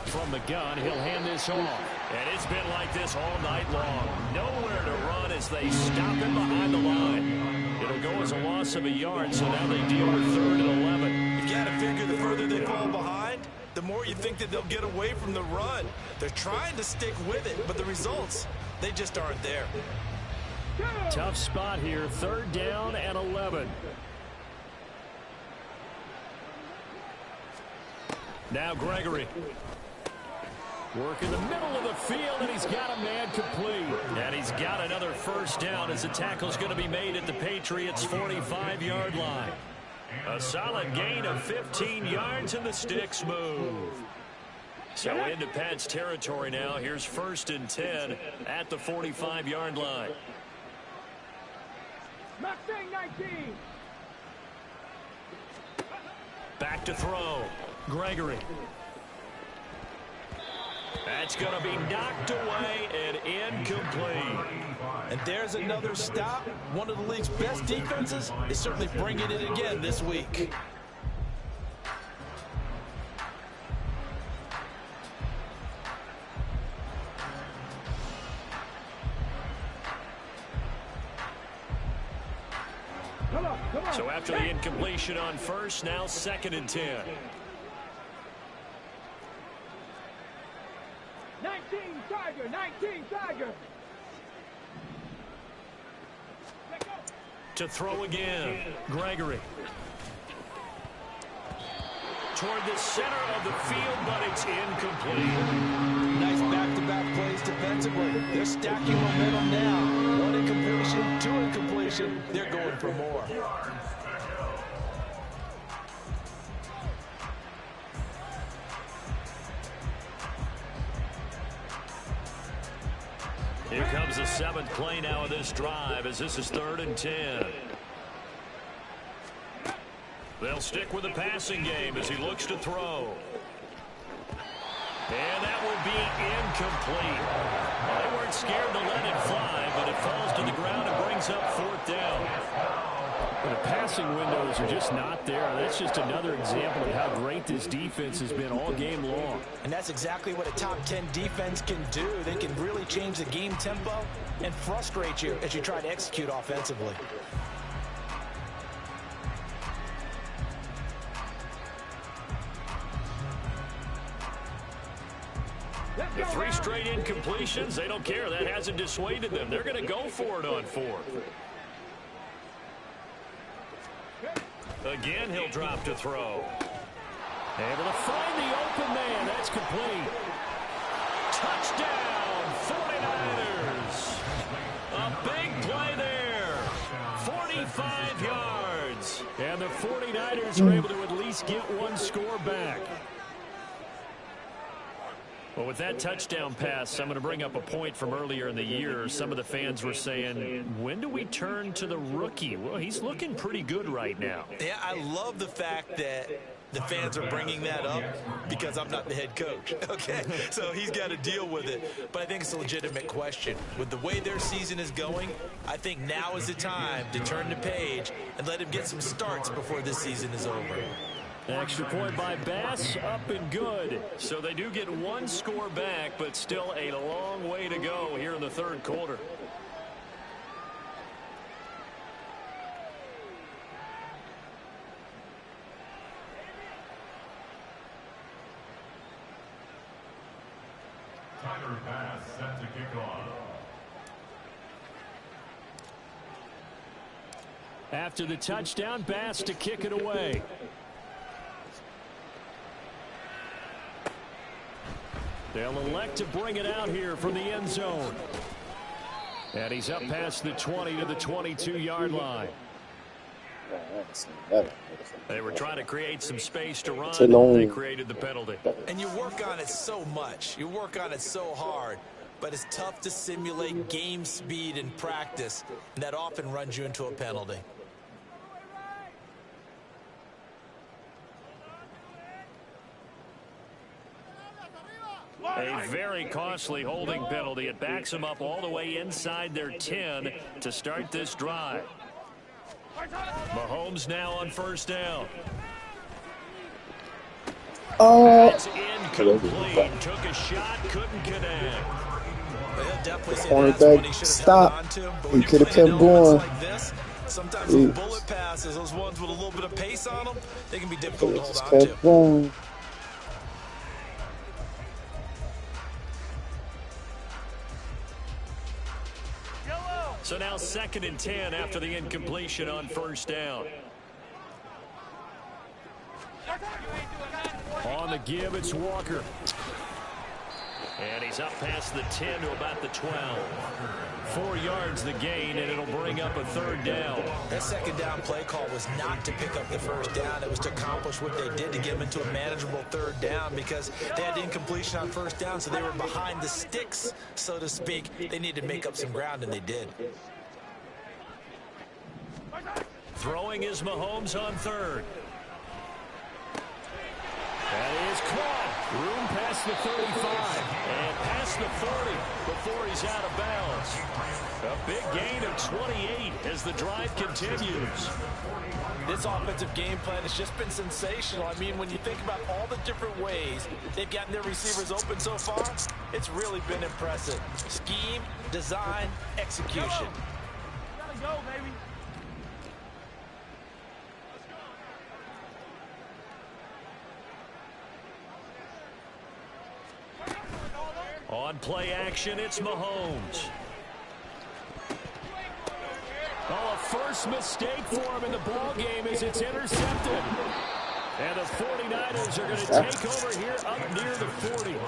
From the gun, he'll hand this off. And it's been like this all night long. Nowhere to run as they stop him behind the line. It'll go as a loss of a yard, so now they deal with 3rd and 11. You've got to figure the further they fall behind, the more you think that they'll get away from the run. They're trying to stick with it, but the results, they just aren't there. Tough spot here, 3rd down and 11. Now Gregory. Work in the middle of the field, and he's got a man complete. And he's got another 1st down as the tackle's going to be made at the Patriots' 45-yard line. A solid gain of 15 yards, and the sticks move. So into Pat's territory now. Here's 1st and 10 at the 45-yard line. Mustang 19. Back to throw. Gregory. That's going to be knocked away and incomplete. And there's another stop. One of the league's best defenses is certainly bringing it again this week. So after the incompletion on 1st, now 2nd and 10. 19 Tiger, 19 Tiger. To throw again, Gregory. Toward the center of the field, but it's incomplete. Nice back-to-back plays defensively. They're stacking momentum now. 1 incompletion, 2 incompletion. They're going for more. Here comes the 7th play now of this drive as this is 3rd and 10. They'll stick with the passing game as he looks to throw. And that will be incomplete. Well, they weren't scared to let it fly, but it falls to the ground and brings up 4th down. Well, the passing windows are just not there. That's just another example of how great this defense has been all game long. And that's exactly what a top 10 defense can do. They can really change the game tempo and frustrate you as you try to execute offensively. The 3 straight incompletions, they don't care. That hasn't dissuaded them. They're going to go for it on 4th. Again, he'll drop to throw. Able to find the open man. That's complete. Touchdown, 49ers. A big play there. 45 yards. And the 49ers are able to at least get 1 score back. Well, with that touchdown pass, I'm going to bring up a point from earlier in the year. Some of the fans were saying, when do we turn to the rookie? Well, he's looking pretty good right now. Yeah, I love the fact that the fans are bringing that up because I'm not the head coach, okay? So he's got to deal with it. But I think it's a legitimate question. With the way their season is going, I think now is the time to turn the page and let him get some starts before this season is over. Extra point by Bass, up and good. So they do get 1 score back, but still a long way to go here in the 3rd quarter. Tyler Bass set to kick off. After the touchdown, Bass to kick it away. They'll elect to bring it out here from the end zone. And he's up past the 20 to the 22-yard line. They were trying to create some space to run. They created the penalty. And you work on it so much. You work on it so hard. But it's tough to simulate game speed in practice. And that often runs you into a penalty. A very costly holding penalty. It backs them up all the way inside their 10 to start this drive. Mahomes now on 1st down. Oh, That's incomplete. Took a shot, couldn't connect. He'll definitely say cornerback, that's what he should have stop. held on to. But He when you're could have playing kept in elements going. like this, sometimes He those bullet passes, those ones with a little bit of pace on them, they can be difficult to hold just on to. kept going. So now 2nd and 10 after the incompletion on 1st down. On the give, it's Walker. And he's up past the 10 to about the 12. 4 yards the gain, and it'll bring up a 3rd down. That 2nd down play call was not to pick up the 1st down. It was to accomplish what they did to get them into a manageable 3rd down because they had incompletion on 1st down, so they were behind the sticks, so to speak. They needed to make up some ground, and they did. Throwing is Mahomes on 3rd. That is caught. Room past the 35 and past the 40 before he's out of bounds. A big gain of 28 as the drive continues. This offensive game plan has just been sensational. I mean, when you think about all the different ways they've gotten their receivers open so far, it's really been impressive. Scheme, design, execution. Gotta go, baby. On play action, it's Mahomes. Oh, a first mistake for him in the ball game as it's intercepted. And the 49ers are going to take over here up near the 40. They'll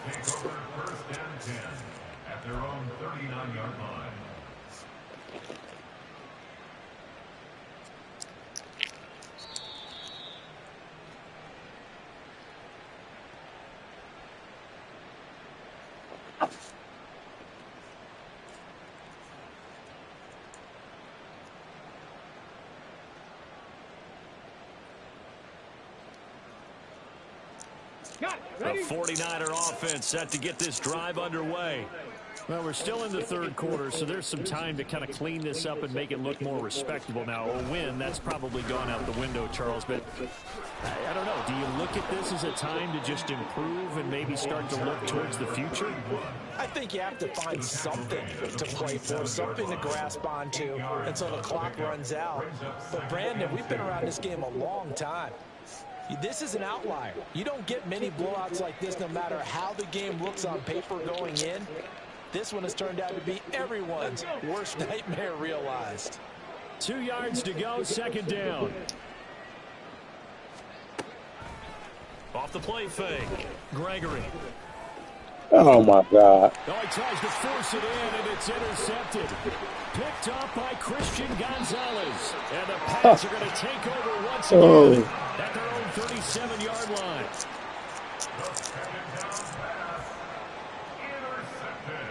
take over 1st and 10 at their own 39-yard line. The 49er offense set to get this drive underway. Well, we're still in the 3rd quarter, so there's some time to kind of clean this up and make it look more respectable. Now, a win, that's probably gone out the window, Charles, but I don't know. Do you look at this as a time to just improve and maybe start to look towards the future? I think you have to find something to play for, something to grasp onto until the clock runs out. But, Brandon, we've been around this game a long time. This is an outlier. You don't get many blowouts like this no matter how the game looks on paper going in. This one has turned out to be everyone's worst nightmare realized. 2 yards to go, 2nd down. Off the play fake. Gregory. Oh my God. Oh, he tries to force it in, and it's intercepted. Picked up by Christian Gonzalez. And the Pats are going to take over once again at their own 37-yard line. The 2nd down pass intercepted.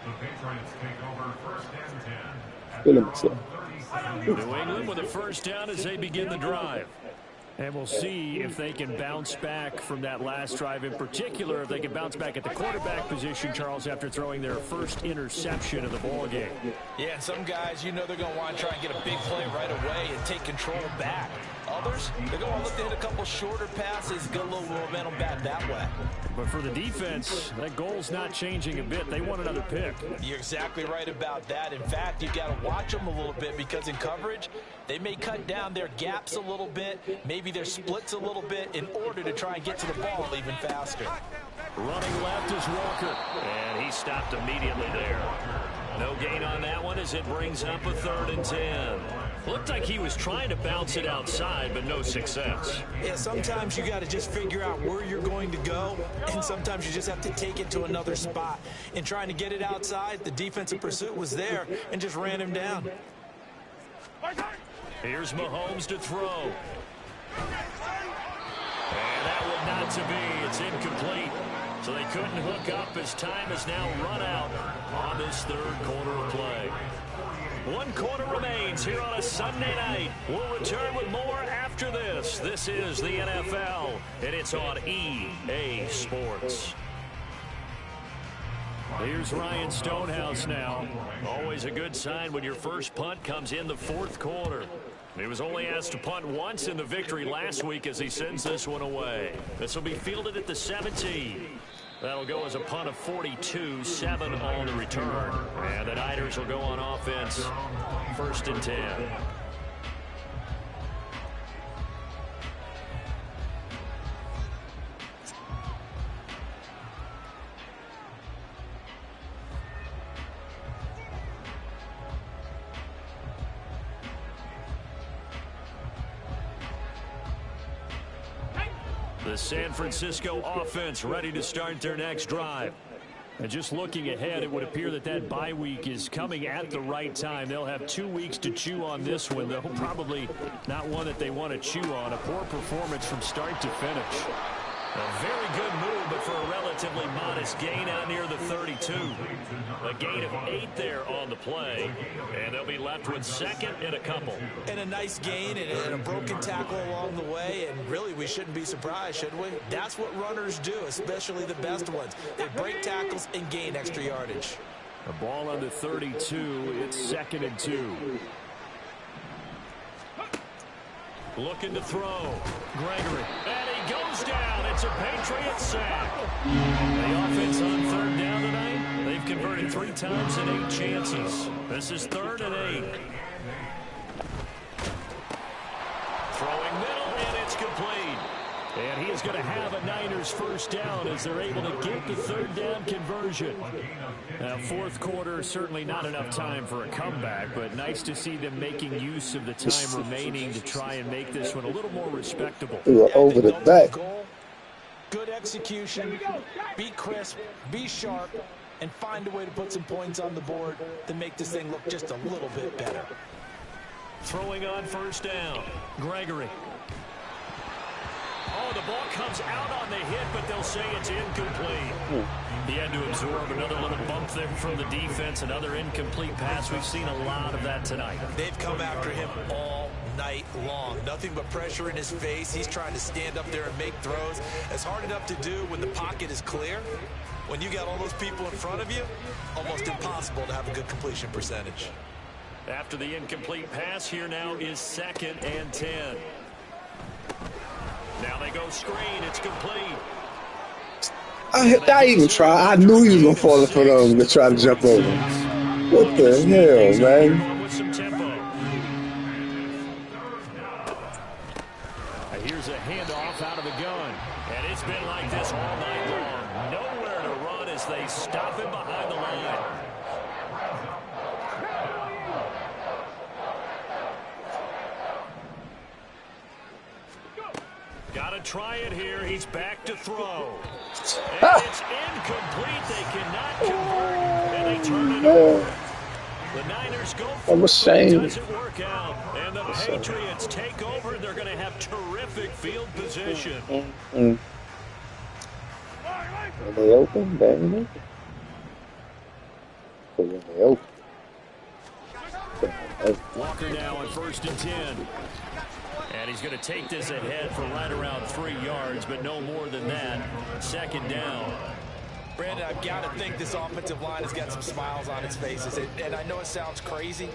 The Patriots take over 1st and 10 at their own 37-yard New England with a 1st down as they begin the drive. And we'll see if they can bounce back from that last drive, in particular, if they can bounce back at the quarterback position, Charles, after throwing their first interception of the ball game. Yeah, and some guys, you know they're going to want to try and get a big play right away and take control back. Others, they're going to look to hit a couple shorter passes, get a little momentum back that way. But for the defense, that goal's not changing a bit. They want another pick. You're exactly right about that. In fact, you've got to watch them a little bit because in coverage, they may cut down their gaps a little bit, maybe their splits a little bit in order to try and get to the ball even faster. Running left is Walker, and he stopped immediately there. No gain on that one as it brings up a 3rd and 10. Looked like he was trying to bounce it outside, but no success. Yeah, sometimes you got to just figure out where you're going to go, and sometimes you just have to take it to another spot. In trying to get it outside, the defensive pursuit was there and just ran him down. Here's Mahomes to throw. And that one not to be. It's incomplete. So they couldn't hook up as time is now run out on this 3rd quarter of play. 1 quarter remains here on a Sunday night. We'll return with more after this. This is the NFL, and it's on EA Sports. Here's Ryan Stonehouse now. Always a good sign when your first punt comes in the 4th quarter. He was only asked to punt once in the victory last week as he sends this one away. This will be fielded at the 17. That'll go as a punt of 42, 7 on the return. And the Niners will go on offense, 1st and 10. The San Francisco offense ready to start their next drive. And just looking ahead, it would appear that that bye week is coming at the right time. They'll have 2 weeks to chew on this one, though probably not one that they want to chew on. A poor performance from start to finish. A very good move, but for a relatively modest gain out near the 32. A gain of 8 there on the play, and they'll be left with 2nd and a couple. And a nice gain and a broken tackle along the way, and really we shouldn't be surprised, should we? That's what runners do, especially the best ones. They break tackles and gain extra yardage. A ball on the 32, it's 2nd and 2. Looking to throw. Gregory. And he goes down. It's a Patriot sack. The offense on 3rd down tonight. They've converted 3 times in 8 chances. This is 3rd and 8. Throwing middle, and it's complete. And he is going to have a Niners 1st down as they're able to get the 3rd down conversion. Now, 4th quarter, certainly not enough time for a comeback, but nice to see them making use of the time remaining to try and make this one a little more respectable. Over the back. Good execution, be crisp, be sharp, and find a way to put some points on the board to make this thing look just a little bit better. Throwing on 1st down, Gregory. Oh, the ball comes out on the hit, but they'll say it's incomplete. He had to absorb another little bump there from the defense, another incomplete pass. We've seen a lot of that tonight. They've come after him all night long. Nothing but pressure in his face. He's trying to stand up there and make throws. It's hard enough to do when the pocket is clear. When you got all those people in front of you, almost impossible to have a good completion percentage. After the incomplete pass, here now is 2nd and 10. Now they go screen. It's complete. I even try. I knew he was going to fall in front of him to try to jump over. What the hell, man? With some tempo. Here's a handoff out of the gun. And it's been like this all night long. Nowhere to run as they stop him behind the line. Got to try it here. He's back to throw. And it's incomplete. They cannot convert. And they turn it over. The Niners go for I'm ashamed. it. Doesn't work out. And the Patriots take over. They're going to have terrific field position. Are they open? They ain't open. When they open. Walker now on 1st and 10. And he's going to take this ahead for right around 3 yards, but no more than that. 2nd down. Brandon, I've got to think this offensive line has got some smiles on its faces. And I know it sounds crazy,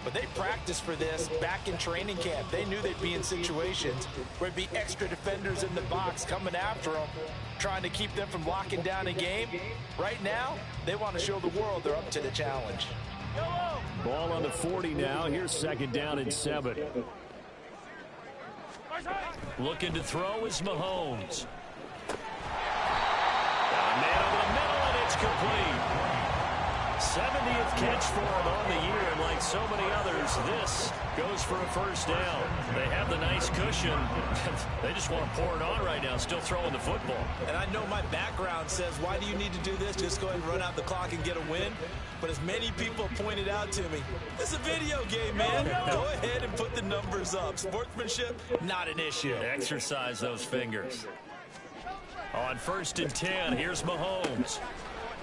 but they practiced for this back in training camp. They knew they'd be in situations where there'd be extra defenders in the box coming after them, trying to keep them from locking down a game. Right now, they want to show the world they're up to the challenge. Ball on the 40 now. Here's 2nd down and 7. Looking to throw is Mahomes. Man over the middle, and it's complete. 70th catch for him on the year, and like so many others, this goes for a 1st down. They have the nice cushion. They just want to pour it on right now, still throwing the football. And I know my background says, why do you need to do this? Just go ahead and run out the clock and get a win. But as many people pointed out to me, it's a video game, man. Go ahead and put the numbers up. Sportsmanship, not an issue. Exercise those fingers. On 1st and 10, here's Mahomes.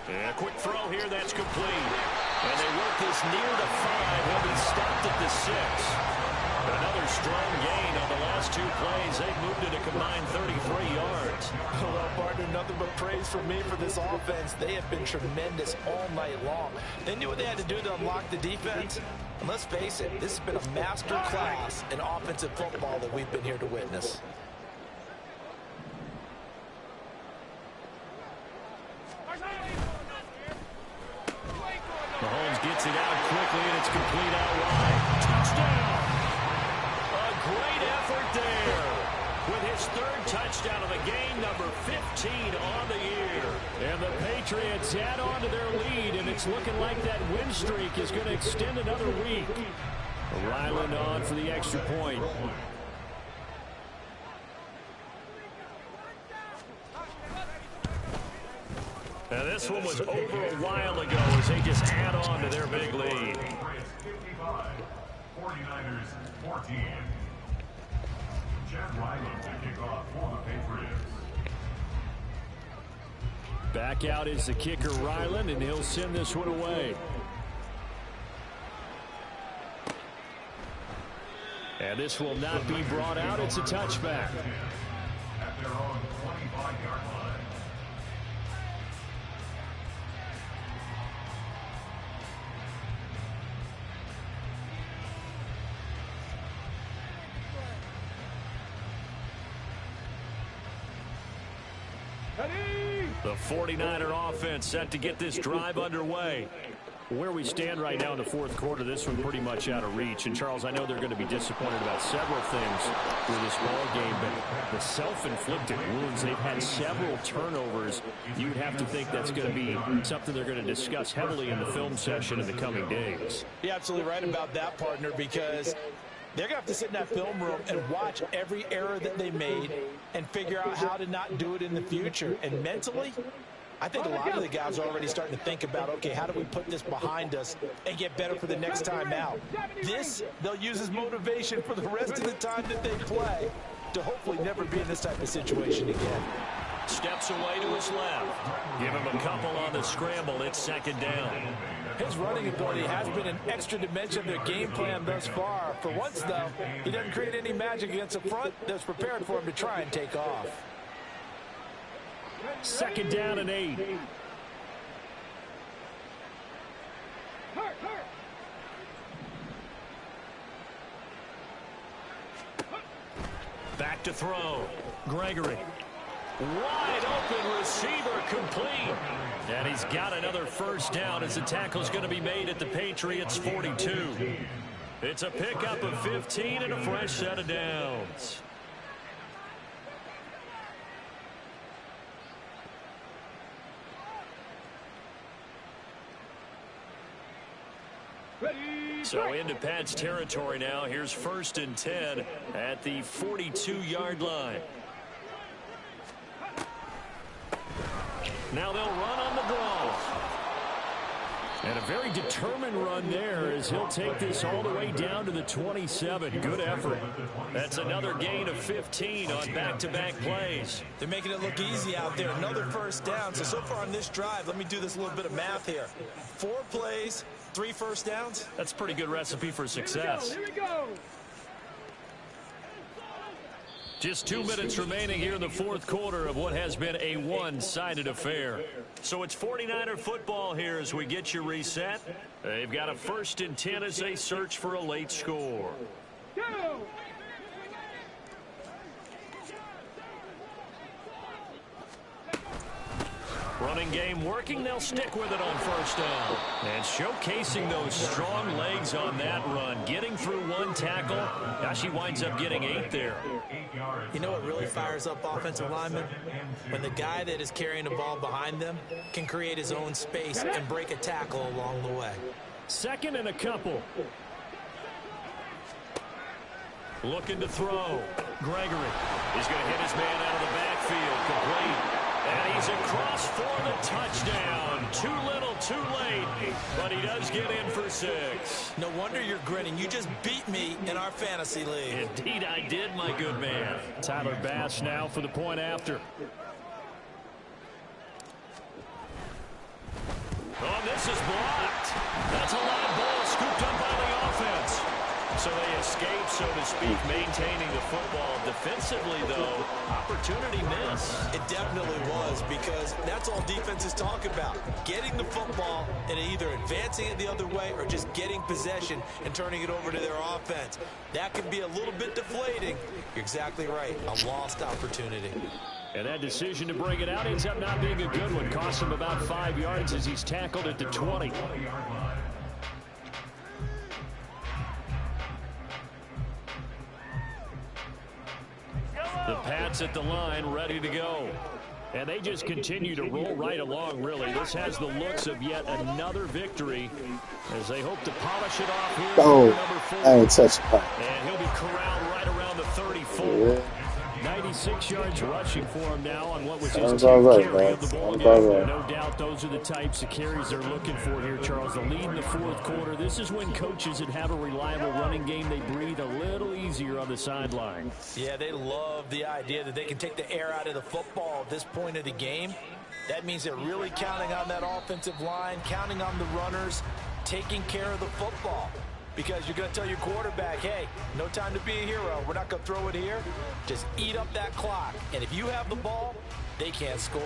And a quick throw here, that's complete. And they work this near the 5. He'll be stopped at the 6. Another strong gain on the last 2 plays. They've moved it a combined 33 yards. Well, partner, nothing but praise from me for this offense. They have been tremendous all night long. They knew what they had to do to unlock the defense, And let's face it, this has been a master class in offensive football that we've been here to witness. Mahomes gets it out quickly, and it's complete out wide. Touchdown! A great effort there. With his third touchdown of the game, number 15 on the year. And the Patriots add on to their lead, and it's looking like that win streak is going to extend another week. Ryland on for the extra point. Now this one was over a while ago as they just add on to their big lead. 49ers 14. Chad Ryland to kick off for the Patriots. Back out is the kicker Ryland, and he'll send this one away. And this will not be brought out. It's a touchback. At their own 25-yard line. The 49er offense set to get this drive underway. Where we stand right now in the fourth quarter, this one pretty much out of reach. And, Charles, I know they're going to be disappointed about several things with this ball game, but the self-inflicted wounds, they've had several turnovers. You'd have to think that's going to be something they're going to discuss heavily in the film session in the coming days. You're absolutely right about that, partner, because they're going to have to sit in that film room and watch every error that they made and figure out how to not do it in the future. And mentally, I think a lot of the guys are already starting to think about, okay, how do we put this behind us and get better for the next time out? This, they'll use as motivation for the rest of the time that they play to hopefully never be in this type of situation again. Steps away to his left. Give him a couple on the scramble. It's second down. His running ability has been an extra dimension of their game plan thus far. For once, though, he doesn't create any magic against a front that's prepared for him to try and take off. Second down and 8. Back to throw. Gregory. Wide open receiver complete. And he's got another first down as the tackle's going to be made at the Patriots 42. It's a pickup of 15 and a fresh set of downs. So into Pat's territory now. Here's 1st and 10 at the 42-yard line. Now they'll run on the draw. And a very determined run there as he'll take this all the way down to the 27. Good effort. That's another gain of 15 on back-to-back plays. They're making it look easy out there. Another first down. So far on this drive, let me do this little bit of math here. 4 plays, 3 first downs. That's a pretty good recipe for success. Here we go. Just 2 minutes remaining here in the fourth quarter of what has been a one-sided affair. So it's 49er football here as we get you reset. They've got a 1st and 10 as they search for a late score. Go. Running game working. They'll stick with it on 1st down. And showcasing those strong legs on that run. Getting through 1 tackle. Gosh, he winds up getting 8 there. You know what really fires up offensive linemen? When the guy that is carrying the ball behind them can create his own space and break a tackle along the way. 2nd and a couple. Looking to throw. Gregory. He's going to hit his man out of the backfield. Complete. And he's across for the touchdown. Too little, too late. But he does get in for 6. No wonder you're grinning. You just beat me in our fantasy league. Indeed I did, my good man. Tyler Bass now for the point after. Oh, this is blocked. That's a live ball scooped up by the offense. So they escape, so to speak, maintaining the football. Defensively, though, opportunity miss. It definitely was, because that's all defenses talk about. Getting the football and either advancing it the other way or just getting possession and turning it over to their offense. That can be a little bit deflating. You're exactly right. A lost opportunity. And that decision to bring it out ends up not being a good one. Costs him about 5 yards as he's tackled at the 20. The Pats at the line, ready to go. And they just continue to roll right along, really. This has the looks of yet another victory as they hope to polish it off here. Oh, Number 4. I ain't touched the And he'll be corralled right around the 34. Yeah. 96 yards rushing for him now on what was his Sounds 10th about right, carry man. of the ball Sounds game. about right. No doubt those are the types of carries they're looking for here, Charles. The lead in the fourth quarter. This is when coaches that have a reliable running game, they breathe a little easier on the sideline. Yeah, they love the idea that they can take the air out of the football at this point of the game. That means they're really counting on that offensive line, counting on the runners, taking care of the football. Because you're going to tell your quarterback, hey, no time to be a hero. We're not going to throw it here. Just eat up that clock. And if you have the ball, they can't score.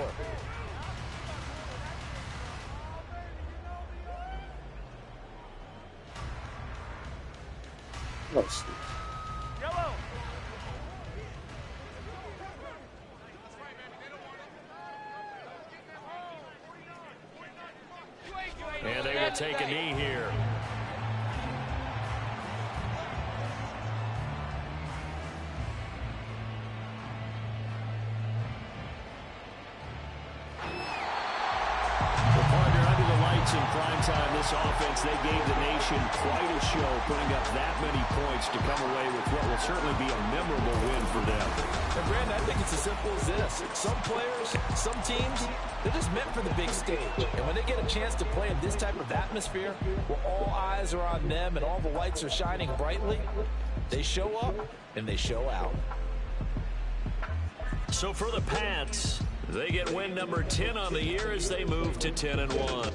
Oh, shit. Yellow. And they will take a knee here. In prime time, this offense, they gave the nation quite a show, putting up that many points to come away with what will certainly be a memorable win for them. And Brandon, I think it's as simple as this. Some players, some teams, they're just meant for the big stage. And when they get a chance to play in this type of atmosphere, where all eyes are on them and all the lights are shining brightly, they show up and they show out. So for the Pats, they get win number 10 on the year as they move to 10-1.